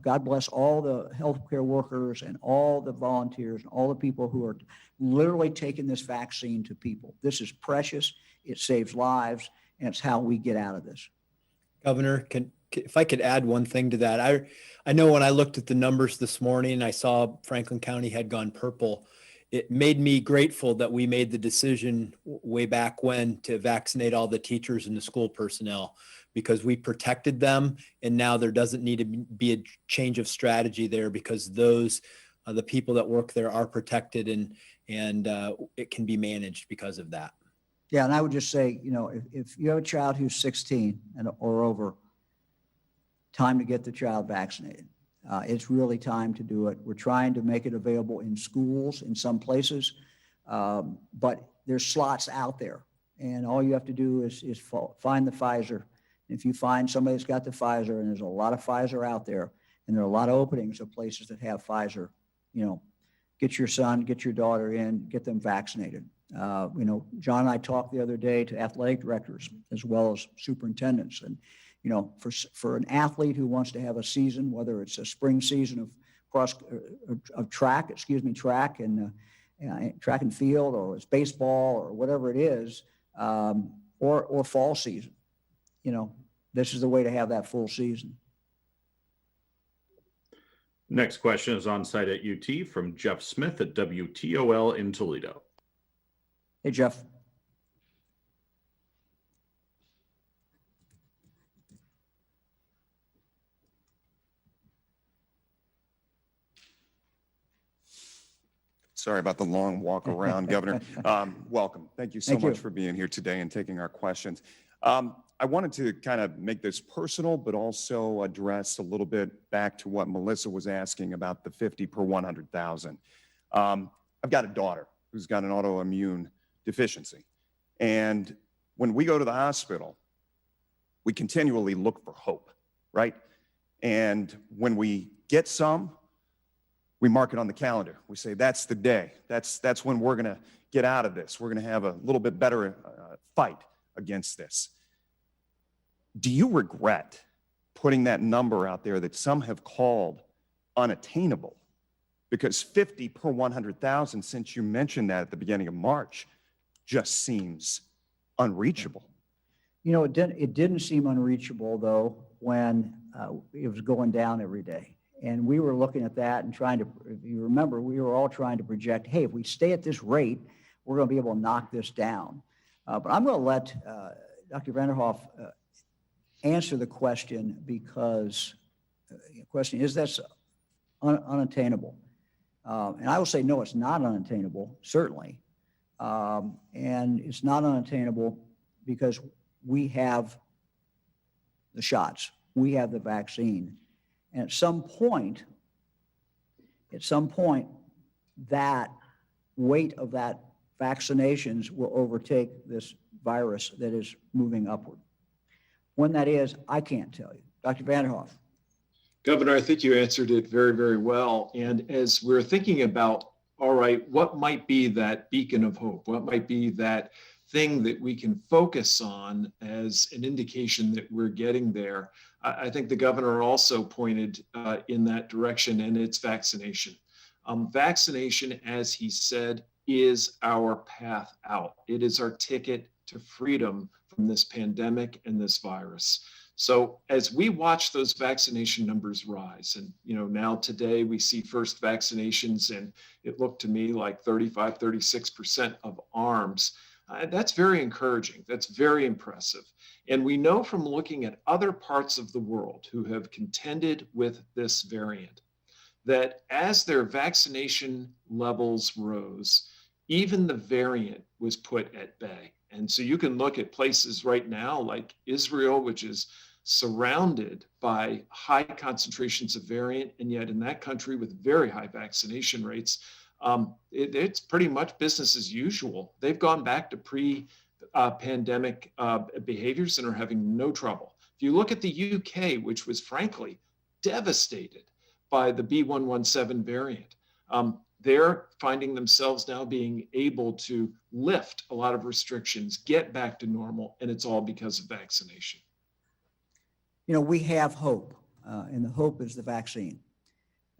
God bless all the healthcare workers and all the volunteers and all the people who are literally taking this vaccine to people. This is precious. It saves lives, and it's how we get out of this. Governor, if I could add one thing to that, I know when I looked at the numbers this morning, I saw Franklin County had gone purple. It made me grateful that we made the decision way back when to vaccinate all the teachers and the school personnel, because we protected them, and now there doesn't need to be a change of strategy there, because those the people that work there are protected, and it can be managed because of that. Yeah, and I would just say, if you have a child who's 16 or over, time to get the child vaccinated. It's really time to do it. We're trying to make it available in schools in some places, but there's slots out there, and all you have to do is find the Pfizer. If you find somebody that's got the Pfizer, and there's a lot of Pfizer out there, and there are a lot of openings of places that have Pfizer, get your son, get your daughter in, get them vaccinated. John and I talked the other day to athletic directors as well as superintendents. And, for an athlete who wants to have a season, whether it's a spring season of track and field, or it's baseball or whatever it is, or fall season, this is the way to have that full season. Next question is on site at UT from Jeff Smith at WTOL in Toledo. Hey, Jeff. Sorry about the long walk around, Governor. Welcome. Thank you so much for being here today and taking our questions. I wanted to kind of make this personal, but also address a little bit back to what Melissa was asking about the 50 per 100,000. I've got a daughter who's got an autoimmune deficiency. And when we go to the hospital, we continually look for hope, right? And when we get some, we mark it on the calendar. We say, that's the day. That's when we're going to get out of this. We're going to have a little bit better fight against this. Do you regret putting that number out there that some have called unattainable? Because 50 per 100,000, since you mentioned that at the beginning of March, just seems unreachable. It didn't seem unreachable, though, when it was going down every day. And we were looking at that and trying to, if you remember, we were all trying to project, hey, if we stay at this rate, we're going to be able to knock this down. But I'm going to let Dr. Vanderhoff answer the question, because the question is, that's unattainable. And I will say, no, it's not unattainable, certainly. And it's not unattainable because we have the shots, we have the vaccine. And at some point, that weight of that vaccinations will overtake this virus that is moving upward. When that is, I can't tell you. Dr. Vanderhoff. Governor, I think you answered it very, very well. And as we're thinking about, all right, what might be that beacon of hope? What might be that thing that we can focus on as an indication that we're getting there? I think the governor also pointed in that direction, and it's vaccination. Vaccination, as he said, is our path out. It is our ticket to freedom from this pandemic and this virus. So as we watch those vaccination numbers rise, and now today we see first vaccinations, and it looked to me like 35, 36% of arms. That's very encouraging. That's very impressive. And we know from looking at other parts of the world who have contended with this variant that as their vaccination levels rose, even the variant was put at bay. And so you can look at places right now like Israel, which is surrounded by high concentrations of variant, and yet in that country with very high vaccination rates, it's pretty much business as usual. They've gone back to pre-pandemic behaviors and are having no trouble. If you look at the UK, which was frankly devastated by the B117 variant, they're finding themselves now being able to lift a lot of restrictions, get back to normal, and it's all because of vaccination. We have hope, and the hope is the vaccine.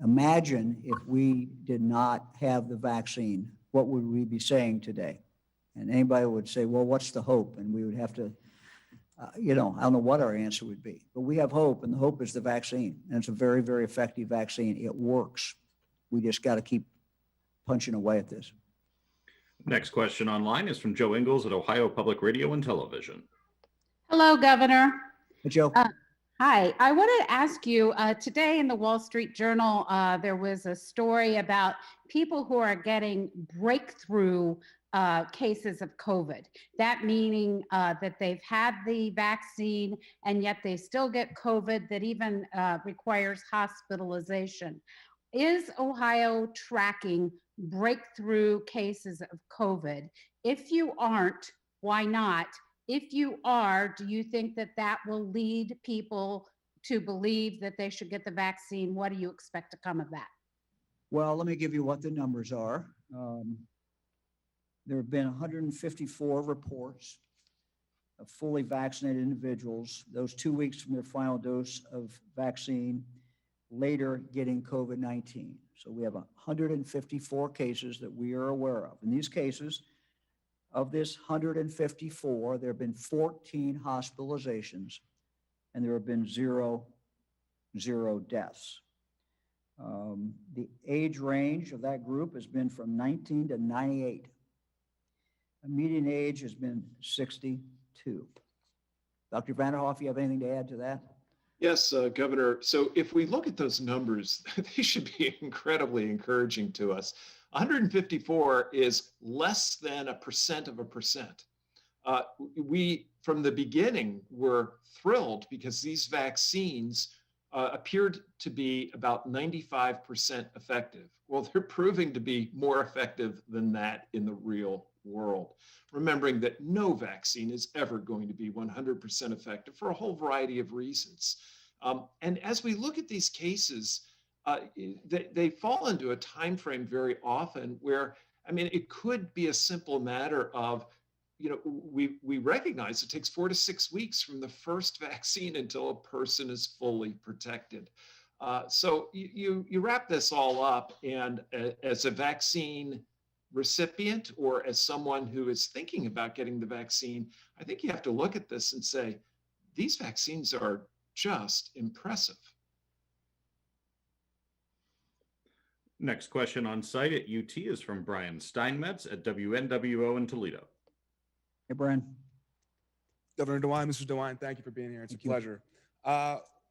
Imagine if we did not have the vaccine, what would we be saying today? And anybody would say, well, what's the hope? And we would have to, I don't know what our answer would be, but we have hope, and the hope is the vaccine. And it's a very, very effective vaccine. It works. We just got to keep punching away at this. Next question online is from Joe Ingles at Ohio Public Radio and Television. Hello, Governor. Hey, Joe. Hi, I wanted to ask you, today in the Wall Street Journal, there was a story about people who are getting breakthrough cases of COVID. That meaning that they've had the vaccine and yet they still get COVID that even requires hospitalization. Is Ohio tracking breakthrough cases of COVID? If you aren't, why not? If you are, do you think that that will lead people to believe that they should get the vaccine? What do you expect to come of that? Well, let me give you what the numbers are. There have been 154 reports of fully vaccinated individuals, those 2 weeks from their final dose of vaccine, later getting COVID-19. So we have 154 cases that we are aware of. In these cases, of this 154, there have been 14 hospitalizations, and there have been zero deaths. The age range of that group has been from 19 to 98. The median age has been 62. Dr. Vanderhoff, you have anything to add to that? Yes, Governor. So if we look at those numbers, they should be incredibly encouraging to us. 154 is less than 1%. We, from the beginning, were thrilled because these vaccines appeared to be about 95% effective. Well, they're proving to be more effective than that in the real world. Remembering that no vaccine is ever going to be 100% effective for a whole variety of reasons. And as we look at these cases, they fall into a time frame very often where, it could be a simple matter of, we recognize it takes 4 to 6 weeks from the first vaccine until a person is fully protected. So you wrap this all up, and as a vaccine recipient or as someone who is thinking about getting the vaccine, I think you have to look at this and say, these vaccines are just impressive. Next question on site at UT is from Brian Steinmetz at WNWO in Toledo. Hey, Brian. Governor DeWine, Mr. DeWine, thank you for being here. It's a pleasure.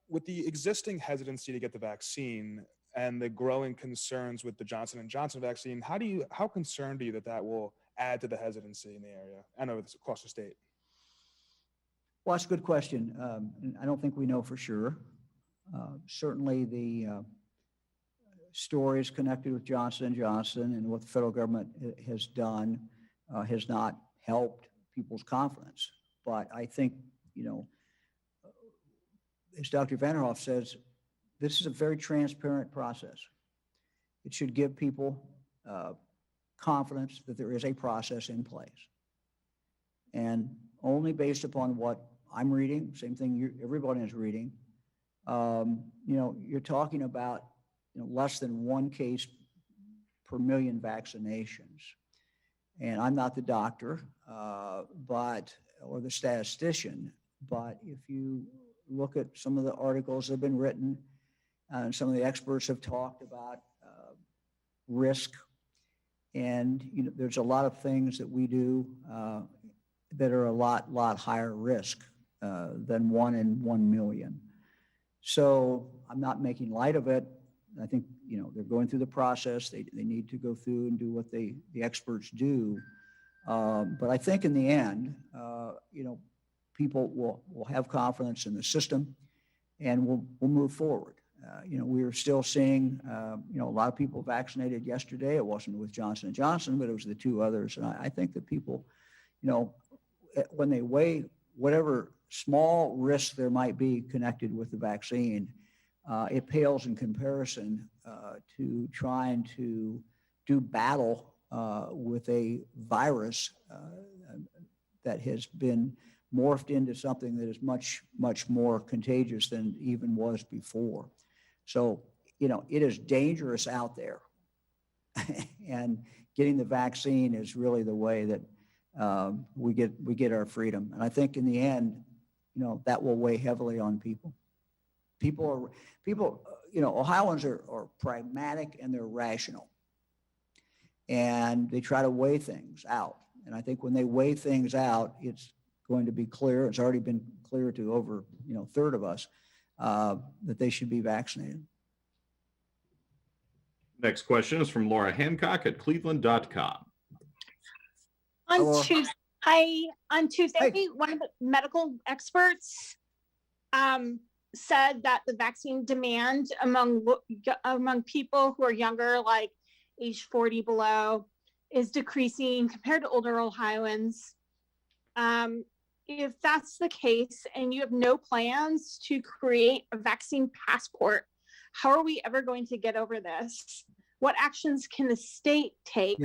With the existing hesitancy to get the vaccine and the growing concerns with the Johnson & Johnson vaccine, how concerned are you that that will add to the hesitancy in the area? I know it's across the state. Well, that's a good question. And I don't think we know for sure. Certainly the stories connected with Johnson & Johnson and what the federal government has done has not helped people's confidence. But I think, as Dr. Vanderhoff says, this is a very transparent process. It should give people confidence that there is a process in place. And only based upon what I'm reading, same thing everybody is reading, you're talking about less than 1 case per million vaccinations. And I'm not the doctor, or the statistician, but if you look at some of the articles that have been written, and some of the experts have talked about risk, and there's a lot of things that we do that are a lot higher risk than 1 in 1 million. So I'm not making light of it. I think they're going through the process. They need to go through and do what the experts do. But I think in the end, people will have confidence in the system, and we'll move forward. We are still seeing a lot of people vaccinated yesterday. It wasn't with Johnson & Johnson, but it was the 2 others. And I think that people, when they weigh whatever small risk there might be connected with the vaccine, it pales in comparison to trying to do battle with a virus that has been morphed into something that is much more contagious than even was before. So, it is dangerous out there. And getting the vaccine is really the way that we get our freedom. And I think in the end, that will weigh heavily on people. People, Ohioans are pragmatic and they're rational. And they try to weigh things out. And I think when they weigh things out, it's going to be clear. It's already been clear to over, a third of us that they should be vaccinated. Next question is from Laura Hancock at cleveland.com. Hello. On Tuesday, one of the medical experts said that the vaccine demand among people who are younger, like age 40 below, is decreasing compared to older Ohioans. If that's the case and you have no plans to create a vaccine passport, how are we ever going to get over this? What actions can the state take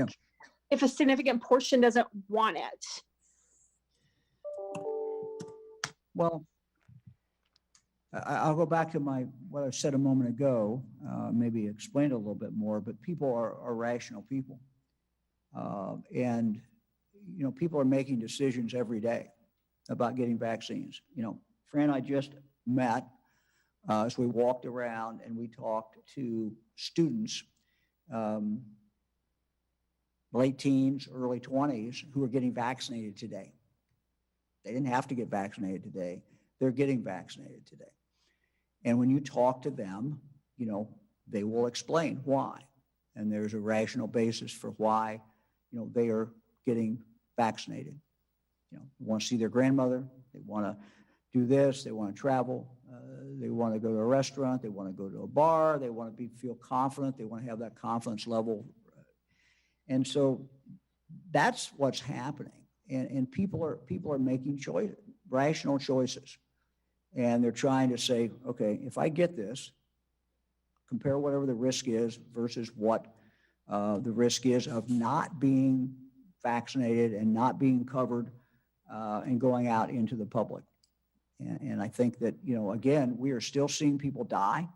if a significant portion doesn't want it? Well, I'll go back to what I said a moment ago, maybe explain it a little bit more, but people are rational people. And people are making decisions every day about getting vaccines. Fran and I just met as we walked around and we talked to students, late teens, early 20s, who are getting vaccinated today. They didn't have to get vaccinated today. They're getting vaccinated today. And when you talk to them, they will explain why. And there's a rational basis for why, they are getting vaccinated. They want to see their grandmother. They want to do this. They want to travel. They want to go to a restaurant. They want to go to a bar. They want to feel confident. They want to have that confidence level. And so that's what's happening. And people are making choices, rational choices. And they're trying to say, okay, if I get this, compare whatever the risk is versus what the risk is of not being vaccinated and not being covered and going out into the public. And I think that, again, we are still seeing people die.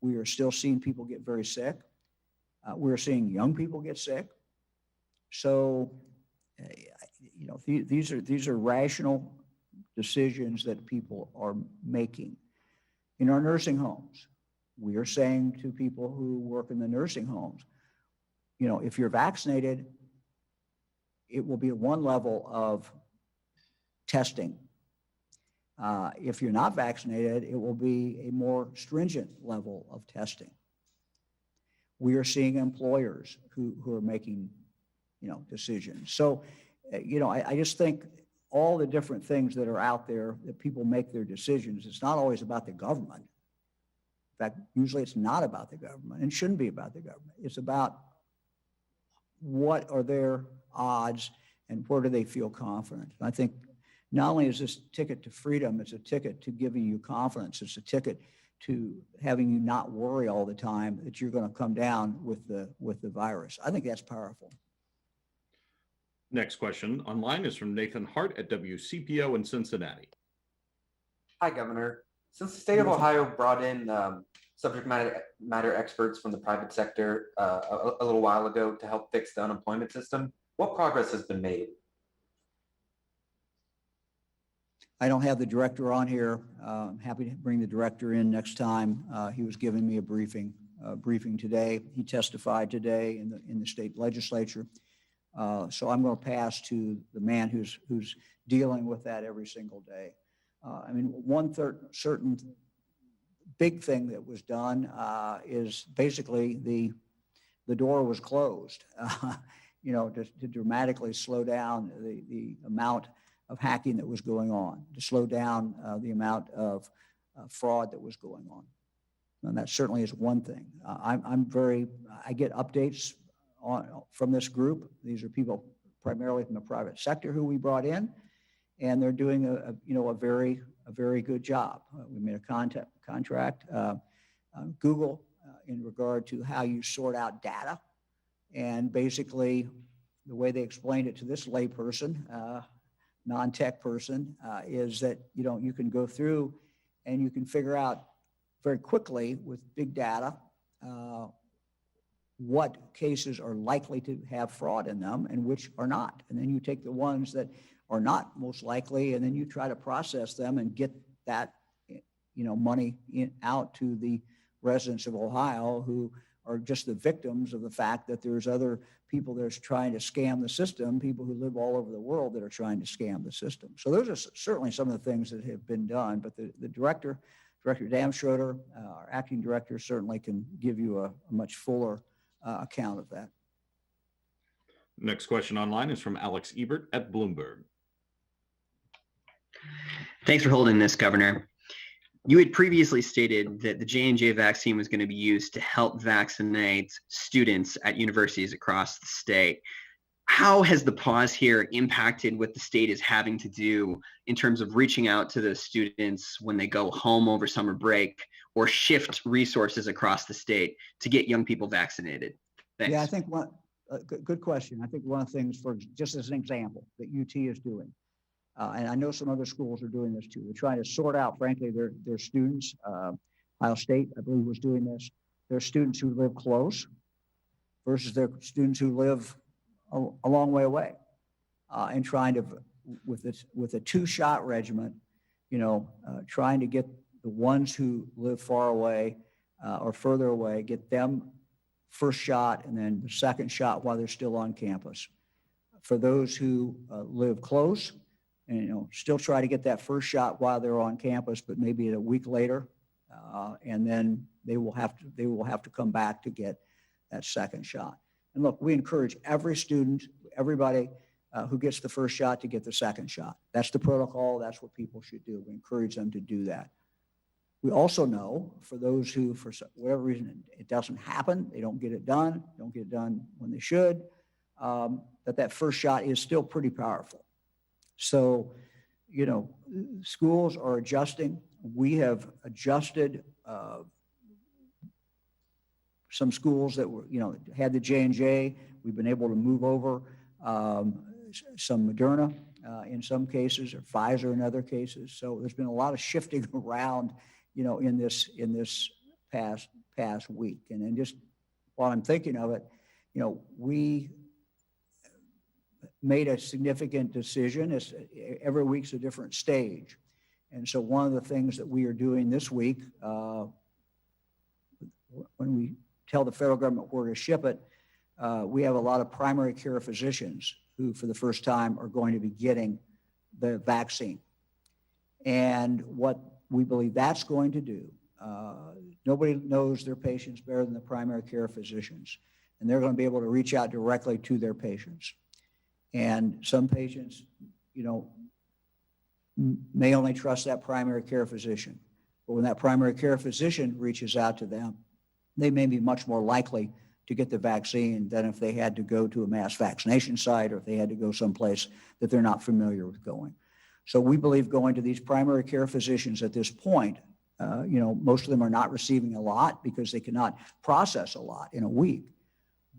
We are still seeing people get very sick. We're seeing young people get sick. So, these are rational decisions that people are making. In our nursing homes, We are saying to people who work in the nursing homes, you know, if you're vaccinated, it will be one level of testing. If you're not vaccinated, it will be a more stringent level of testing. We are seeing employers who are making, you know, decisions. So, you know, I just think all the different things that are out there that people make their decisions, it's not always about the government. In fact, usually it's not about the government and shouldn't be about the government. It's about what are their odds and where do they feel confident. And I think not only is this ticket to freedom, it's a ticket to giving you confidence. It's a ticket to having you not worry all the time that you're going to come down with the virus. I think that's powerful. Next question online is from Nathan Hart at WCPO in Cincinnati. Hi, Governor. Since the state of Ohio brought in subject matter experts from the private sector a little while ago to help fix the unemployment system, what progress has been made? I don't have the director on here. I'm happy to bring the director in next time. He was giving me a briefing today. He testified today in the state legislature. So I'm going to pass to the man who's dealing with that every single day. I mean, one certain big thing that was done is basically the door was closed, you know, to dramatically slow down the amount of hacking that was going on, to slow down the amount of fraud that was going on. And that certainly is one thing. I get updates from this group. These are people primarily from the private sector who we brought in, and they're doing a very good job. We made a contract, Google, in regard to how you sort out data, and basically the way they explained it to this layperson, non-tech person, is that you can go through and you can figure out very quickly with big data what cases are likely to have fraud in them and which are not. And then you take the ones that are not most likely, and then you try to process them and get that money out to the residents of Ohio who are just the victims of the fact that there's other people that are trying to scam the system, people who live all over the world that are trying to scam the system. So those are certainly some of the things that have been done, but the Director Damschroeder, our acting director, certainly can give you a much fuller account of that. Next question online is from Alex Ebert at Bloomberg. Thanks for holding this, Governor. You had previously stated that the J&J vaccine was going to be used to help vaccinate students at universities across the state. How has the pause here impacted what the state is having to do in terms of reaching out to those students when they go home over summer break, or shift resources across the state to get young people vaccinated? Thanks. Yeah, I think good question. I think one of the things, for just as an example, that UT is doing, and I know some other schools are doing this too. They're trying to sort out, frankly, their students. Ohio State, I believe, was doing this. Their students who live close versus their students who live a long way away, and trying to, with a two-shot regimen, trying to get the ones who live far away or further away, get them first shot and then the second shot while they're still on campus. For those who live close, and still try to get that first shot while they're on campus, but maybe a week later, and then they will have to come back to get that second shot. And look, we encourage every student, everybody who gets the first shot to get the second shot. That's the protocol. That's what people should do. We encourage them to do that. We also know for those who, for whatever reason, it doesn't happen, they don't get it done when they should, that first shot is still pretty powerful. So, schools are adjusting. We have adjusted some schools that were, had the J&J. We've been able to move over some Moderna in some cases, or Pfizer in other cases. So there's been a lot of shifting around, in this past week. And then just while I'm thinking of it, we made a significant decision. Every week's a different stage. And so one of the things that we are doing this week, when we tell the federal government where to ship it, we have a lot of primary care physicians who for the first time are going to be getting the vaccine. And what we believe that's going to do, nobody knows their patients better than the primary care physicians. And they're going to be able to reach out directly to their patients. And some patients, may only trust that primary care physician. But when that primary care physician reaches out to them, they may be much more likely to get the vaccine than if they had to go to a mass vaccination site or if they had to go someplace that they're not familiar with going. So we believe going to these primary care physicians at this point, most of them are not receiving a lot because they cannot process a lot in a week.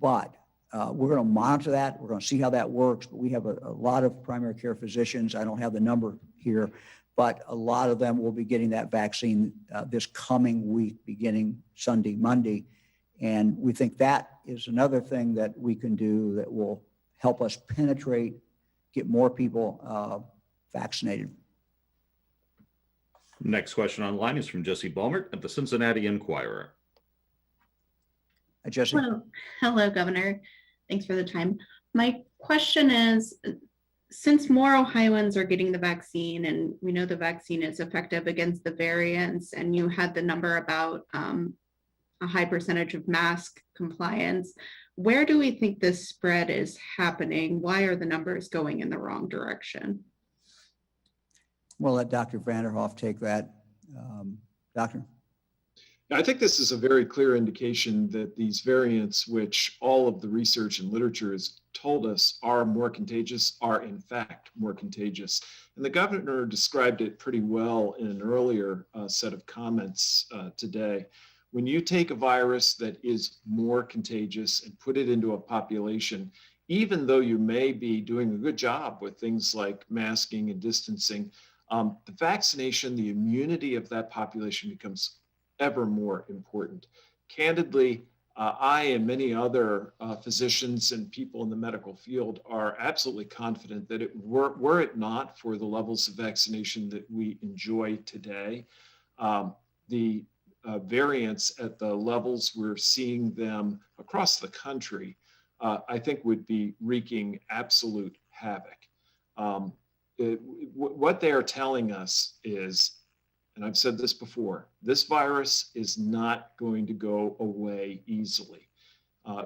But we're going to monitor that. We're going to see how that works. But we have a lot of primary care physicians. I don't have the number here, but a lot of them will be getting that vaccine this coming week, beginning Sunday, Monday. And we think that is another thing that we can do that will help us penetrate, get more people vaccinated. Next question online is from Jesse Balmert at the Cincinnati Enquirer. Hi, Jesse. Hello, Governor. Thanks for the time. My question is, since more Ohioans are getting the vaccine and we know the vaccine is effective against the variants, and you had the number about a high percentage of mask compliance, where do we think this spread is happening? Why are the numbers going in the wrong direction? We'll let Dr. Vanderhoff take that. Doctor? I think this is a very clear indication that these variants, which all of the research and literature has told us are more contagious, are in fact more contagious. And the governor described it pretty well in an earlier set of comments today. When you take a virus that is more contagious and put it into a population, even though you may be doing a good job with things like masking and distancing, the vaccination, the immunity of that population becomes ever more important. Candidly, I and many other physicians and people in the medical field are absolutely confident that were it not for the levels of vaccination that we enjoy today, the variants at the levels we're seeing them across the country, I think would be wreaking absolute havoc. What they are telling us is, and I've said this before, this virus is not going to go away easily.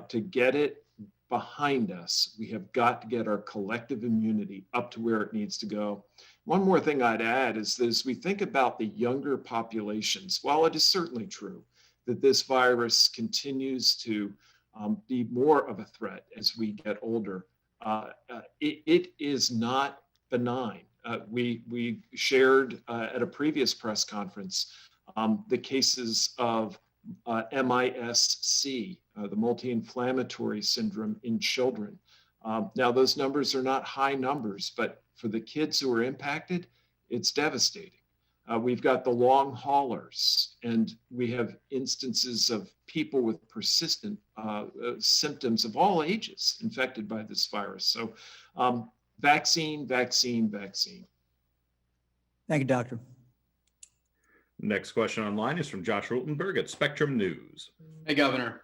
To get it behind us, we have got to get our collective immunity up to where it needs to go. One more thing I'd add is that as we think about the younger populations, while it is certainly true that this virus continues to be more of a threat as we get older, it is not benign. We shared at a previous press conference the cases of MISC, the multi-inflammatory syndrome in children. Now, those numbers are not high numbers, but for the kids who are impacted, it's devastating. We've got the long haulers, and we have instances of people with persistent symptoms of all ages infected by this virus. So vaccine, vaccine, vaccine. Thank you, Doctor. Next question online is from Josh Rutenberg at Spectrum News. Hey, Governor.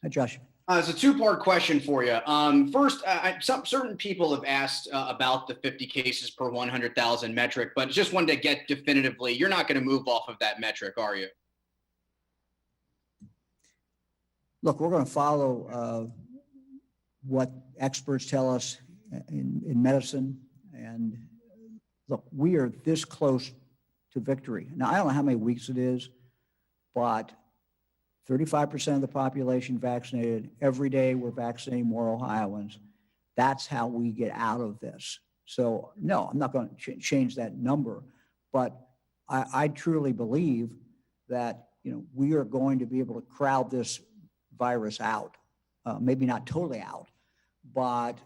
Hi, Josh. It's a two-part question for you. First, certain people have asked about the 50 cases per 100,000 metric, but just wanted to get definitively, you're not going to move off of that metric, are you? Look, we're going to follow what experts tell us in medicine. And look, we are this close to victory. Now, I don't know how many weeks it is, but 35% of the population vaccinated. Every day we're vaccinating more Ohioans. That's how we get out of this. So no, I'm not going to change that number, but I truly believe that we are going to be able to crowd this virus out. Maybe not totally out, but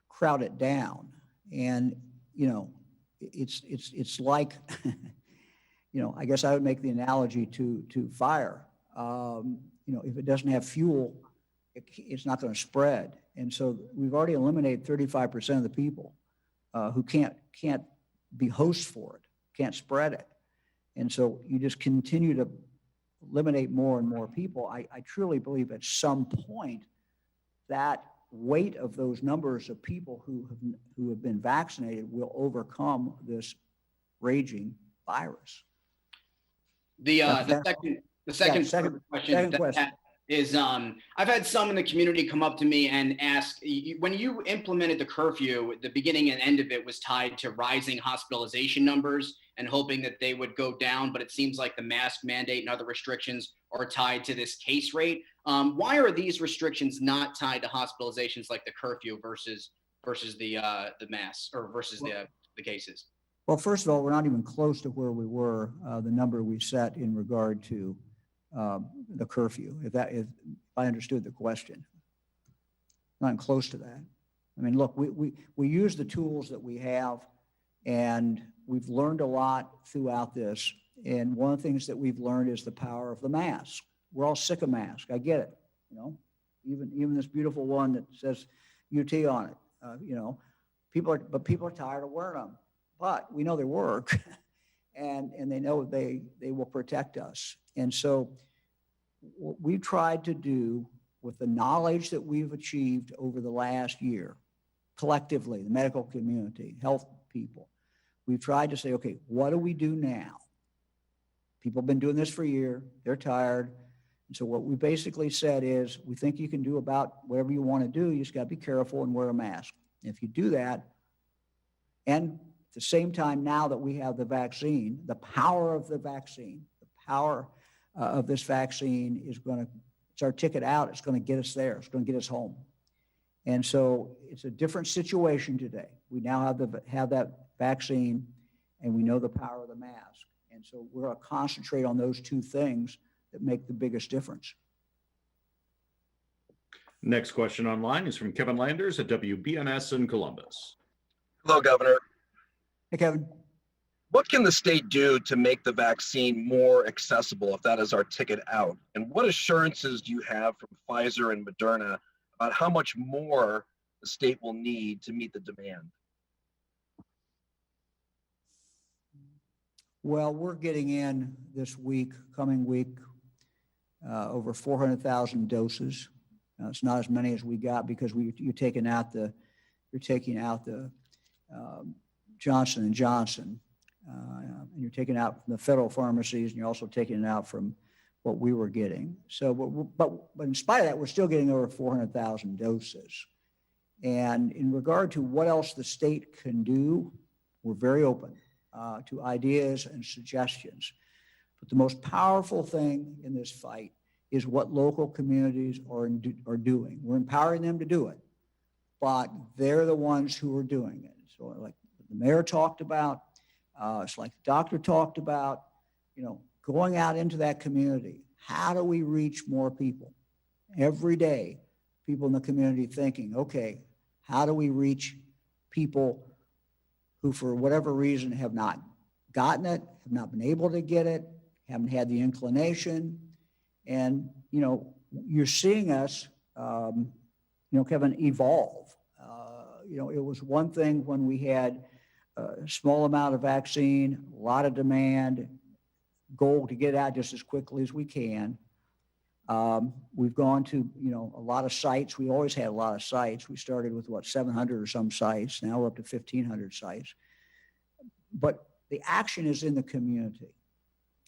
crowd it down. And it's like I guess I would make the analogy to fire. If it doesn't have fuel, it's not going to spread. And so we've already eliminated 35% of the people who can't be hosts for it, can't spread it. And so you just continue to eliminate more and more people, I truly believe at some point that weight of those numbers of people who have been vaccinated will overcome this raging virus. The second second question question. is I've had some in the community come up to me and ask, when you implemented the curfew, the beginning and end of it was tied to rising hospitalization numbers and hoping that they would go down, but it seems like the mask mandate and other restrictions are tied to this case rate. Why are these restrictions not tied to hospitalizations like the curfew versus the masks or versus the cases? Well, first of all, we're not even close to where we were, the number we set in regard to the curfew, if I understood the question. Not even close to that. I mean, look, we use the tools that we have, and we've learned a lot throughout this. And one of the things that we've learned is the power of the mask. We're all sick of masks. I get it. You know, even this beautiful one that says UT on it. You know, people are tired of wearing them. But we know they work, and they know they will protect us. And so what we tried to do with the knowledge that we've achieved over the last year, collectively, the medical community, health people, we've tried to say, okay, what do we do now? People have been doing this for a year. They're tired. And so what we basically said is, we think you can do about whatever you want to do. You just got to be careful and wear a mask. And if you do that, and at the same time, now that we have the vaccine, the power of the vaccine, the power of this vaccine it's our ticket out. It's going to get us there. It's going to get us home. And so it's a different situation today. We now have that vaccine, and we know the power of the mask. And so we're going to concentrate on those two things that make the biggest difference. Next question online is from Kevin Landers at WBNS in Columbus. Hello, Governor. Hey, Kevin. What can the state do to make the vaccine more accessible if that is our ticket out? And what assurances do you have from Pfizer and Moderna about how much more the state will need to meet the demand? Well, we're getting in this coming week, over 400,000 doses. It's not as many as we got because you're taking out the Johnson & Johnson, and you're taking out from the federal pharmacies, and you're also taking it out from what we were getting. So, but in spite of that, we're still getting over 400,000 doses. And in regard to what else the state can do, we're very open to ideas and suggestions. But the most powerful thing in this fight is what local communities are doing. We're empowering them to do it, but they're the ones who are doing it. So like the mayor talked about, it's like the doctor talked about, going out into that community. How do we reach more people? Every day, people in the community thinking, okay, how do we reach people who for whatever reason have not gotten it, have not been able to get it, haven't had the inclination. And, you're seeing us, Kevin, evolve. It was one thing when we had a small amount of vaccine, a lot of demand, goal to get out just as quickly as we can. We've gone to, a lot of sites. We always had a lot of sites. We started with 700 or some sites. Now we're up to 1,500 sites. But the action is in the community.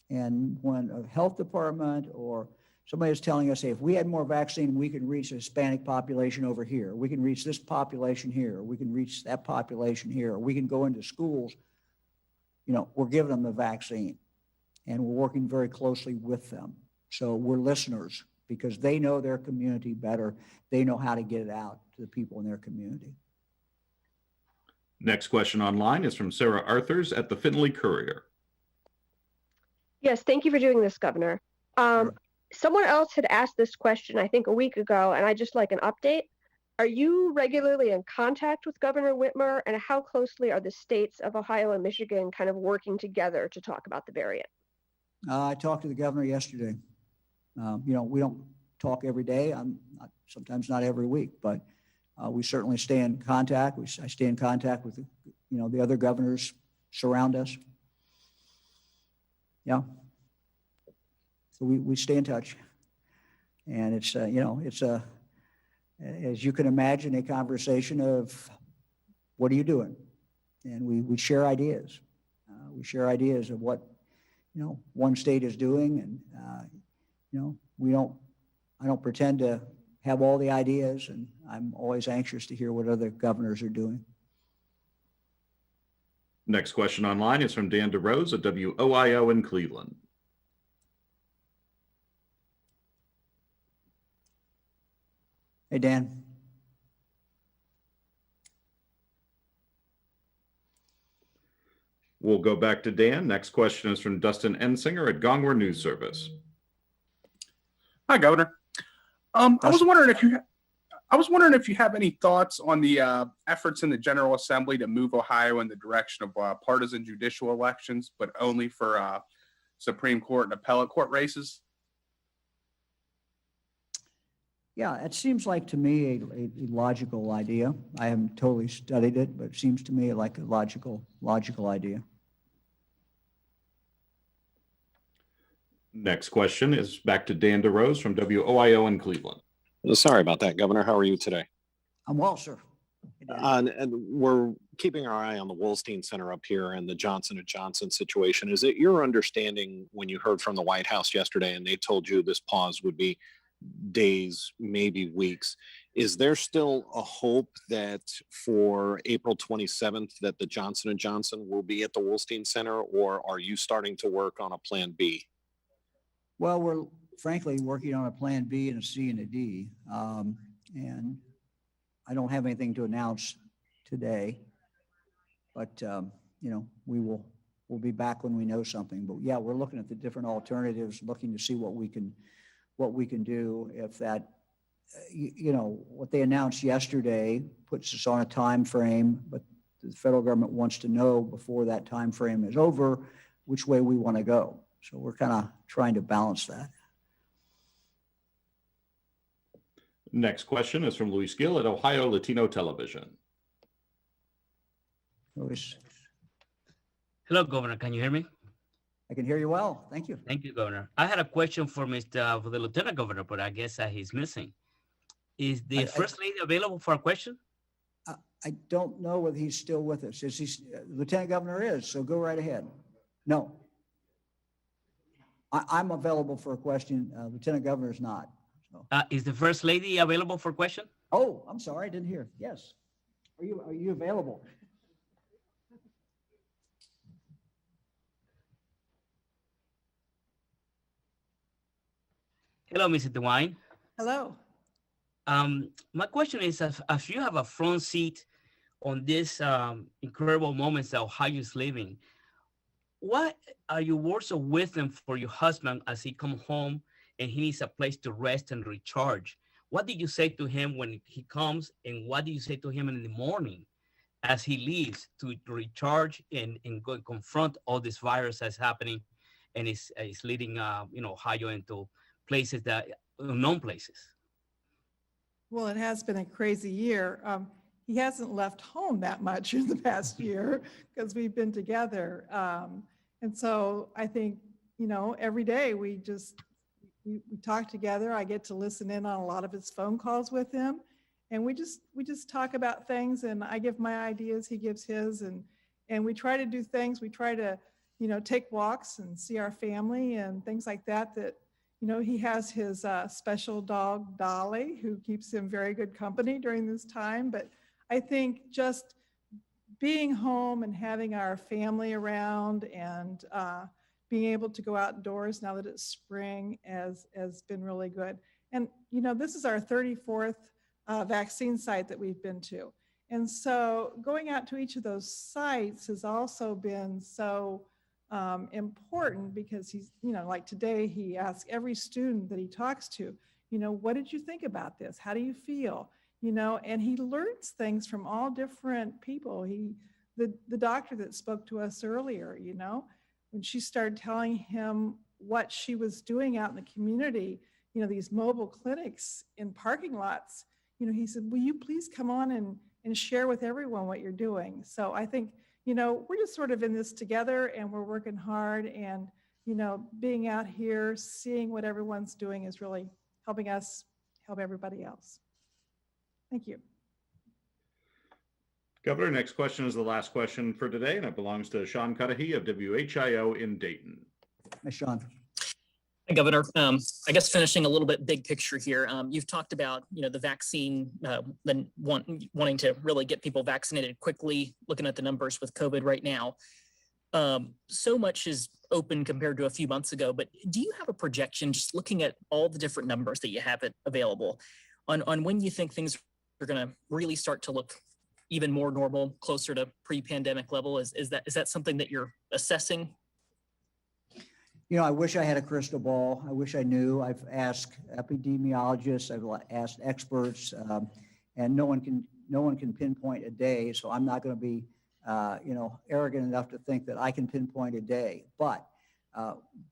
And when a health department or somebody is telling us, hey, if we had more vaccine, we can reach a Hispanic population over here. We can reach this population here. We can reach that population here. Or we can go into schools. We're giving them the vaccine. And we're working very closely with them. So we're listeners because they know their community better. They know how to get it out to the people in their community. Next question online is from Sarah Arthurs at the Findlay Courier. Yes, thank you for doing this, Governor. Someone else had asked this question, I think a week ago, and I just like an update. Are you regularly in contact with Governor Whitmer, and how closely are the states of Ohio and Michigan kind of working together to talk about the variant? I talked to the governor yesterday. We don't talk every day. Sometimes not every week, but we certainly stay in contact. I stay in contact with, the other governors surround us. Yeah. So we stay in touch. And it's, it's as you can imagine, a conversation of what are you doing? And we share ideas. We share ideas of what, one state is doing. And, I don't pretend to have all the ideas, and I'm always anxious to hear what other governors are doing. Next question online is from Dan DeRose at WOIO in Cleveland. Hey, Dan. We'll go back to Dan. Next question is from Dustin Ensinger at Gongwer News Service. Hi, Governor. I was wondering if you have any thoughts on the efforts in the General Assembly to move Ohio in the direction of partisan judicial elections, but only for Supreme Court and appellate court races. Yeah, it seems like to me a logical idea. I haven't totally studied it, but it seems to me like a logical idea. Next question is back to Dan DeRose from WOIO in Cleveland. Sorry about that, Governor. How are you today? I'm well, sir. And we're keeping our eye on the Wolstein Center up here and the Johnson & Johnson situation. Is it your understanding when you heard from the White House yesterday and they told you this pause would be days, maybe weeks, is there still a hope that for April 27th that the Johnson & Johnson will be at the Wolstein Center, or are you starting to work on a plan B? Well, we're frankly working on a plan B and a C and a D. And I don't have anything to announce today, but we'll be back when we know something. But yeah, we're looking at the different alternatives, looking to see what we can do if that, what they announced yesterday puts us on a time frame, but the federal government wants to know before that time frame is over which way we want to go. So we're kind of trying to balance that. Next question is from Luis Gill at Ohio Latino Television. Luis. Hello, Governor. Can you hear me? I can hear you well. Thank you. Thank you, Governor. I had a question for for the Lieutenant Governor, but I guess he's missing. Is the First Lady available for a question? I don't know whether he's still with us. Is he? Lieutenant Governor is, so go right ahead. No. I'm available for a question. Lieutenant Governor is not. So. Is the First Lady available for a question? Oh, I'm sorry. I didn't hear. Yes. Are you available? Hello, Mrs. DeWine. Hello. My question is, if you have a front seat on this incredible moments that Ohio is living, what are your words of wisdom for your husband as he comes home and he needs a place to rest and recharge? What did you say to him when he comes, and what do you say to him in the morning as he leaves to recharge and go and confront all this virus that's happening and is leading Ohio into places that unknown places? Well, it has been a crazy year. He hasn't left home that much in the past year because we've been together. And so I think, every day we talk together. I get to listen in on a lot of his phone calls with him. And we just talk about things, and I give my ideas, he gives his, and we try to do things. We try to, take walks and see our family and things like that, he has his special dog, Dolly, who keeps him very good company during this time. But I think just being home and having our family around and being able to go outdoors now that it's spring has been really good. And, this is our 34th vaccine site that we've been to. And so going out to each of those sites has also been so important, because he's, like today, he asks every student that he talks to, what did you think about this? How do you feel? And he learns things from all different people. The doctor that spoke to us earlier, when she started telling him what she was doing out in the community, these mobile clinics in parking lots, he said, will you please come on and share with everyone what you're doing? So I think, we're just sort of in this together, and we're working hard. And, being out here, seeing what everyone's doing is really helping us help everybody else. Thank you. Governor, next question is the last question for today, and it belongs to Sean Cudahy of WHIO in Dayton. Hi, Sean. Hi, Governor. I guess finishing a little bit big picture here. You've talked about, the vaccine, wanting to really get people vaccinated quickly, looking at the numbers with COVID right now. So much is open compared to a few months ago, but do you have a projection, just looking at all the different numbers that you have available, on when you think things are going to really start to look even more normal, closer to pre-pandemic level? Is that something that you're assessing? I wish I had a crystal ball. I wish I knew. I've asked epidemiologists, I've asked experts, and no one can pinpoint a day. So I'm not going to be, arrogant enough to think that I can pinpoint a day. But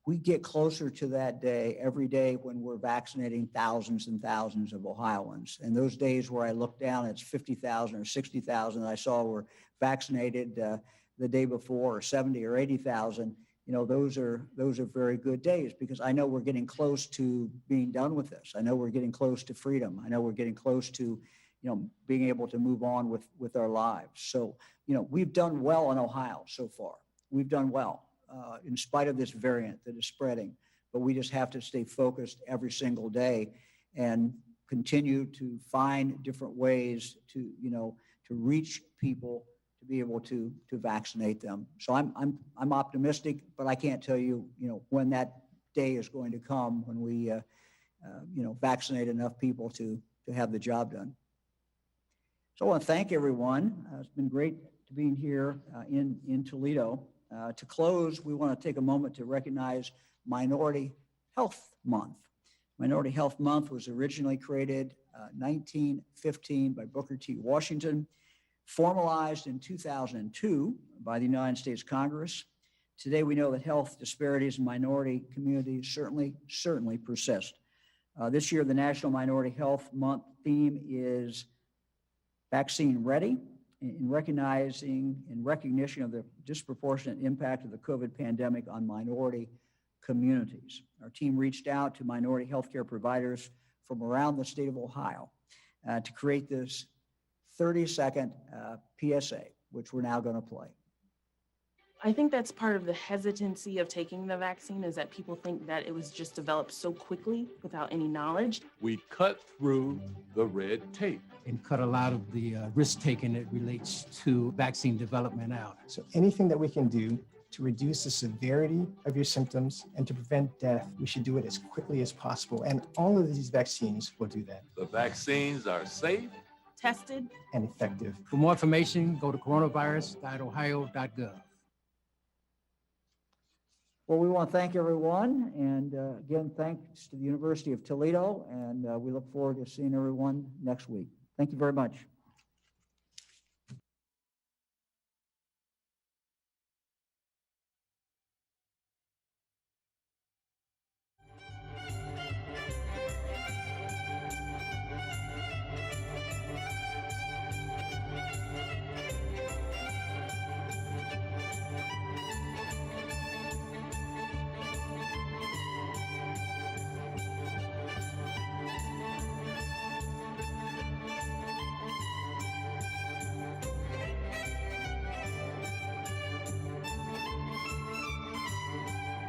we get closer to that day every day when we're vaccinating thousands and thousands of Ohioans. And those days where I look down, it's 50,000 or 60,000 that I saw were vaccinated the day before, or 70 or 80,000. Those are very good days, because I know we're getting close to being done with this. I know we're getting close to freedom. I know we're getting close to, being able to move on with our lives. So, we've done well in Ohio so far. We've done well in spite of this variant that is spreading, but we just have to stay focused every single day and continue to find different ways to reach people, to be able to vaccinate them. So I'm optimistic, but I can't tell you, when that day is going to come when we, vaccinate enough people to have the job done. So I want to thank everyone. It's been great to be here in Toledo. To close, we want to take a moment to recognize Minority Health Month. Minority Health Month was originally created 1915 by Booker T. Washington, formalized in 2002 by the United States Congress. Today, we know that health disparities in minority communities certainly persist. This year, the National Minority Health Month theme is Vaccine Ready, in recognition of the disproportionate impact of the COVID pandemic on minority communities. Our team reached out to minority healthcare providers from around the state of Ohio to create this 30-second PSA, which we're now going to play. I think that's part of the hesitancy of taking the vaccine, is that people think that it was just developed so quickly without any knowledge. We cut through the red tape and cut a lot of the risk-taking that relates to vaccine development out. So anything that we can do to reduce the severity of your symptoms and to prevent death, we should do it as quickly as possible. And all of these vaccines will do that. The vaccines are safe, tested, and effective. For more information, go to coronavirus.ohio.gov. Well, we want to thank everyone, and again, thanks to the University of Toledo, and we look forward to seeing everyone next week. Thank you very much.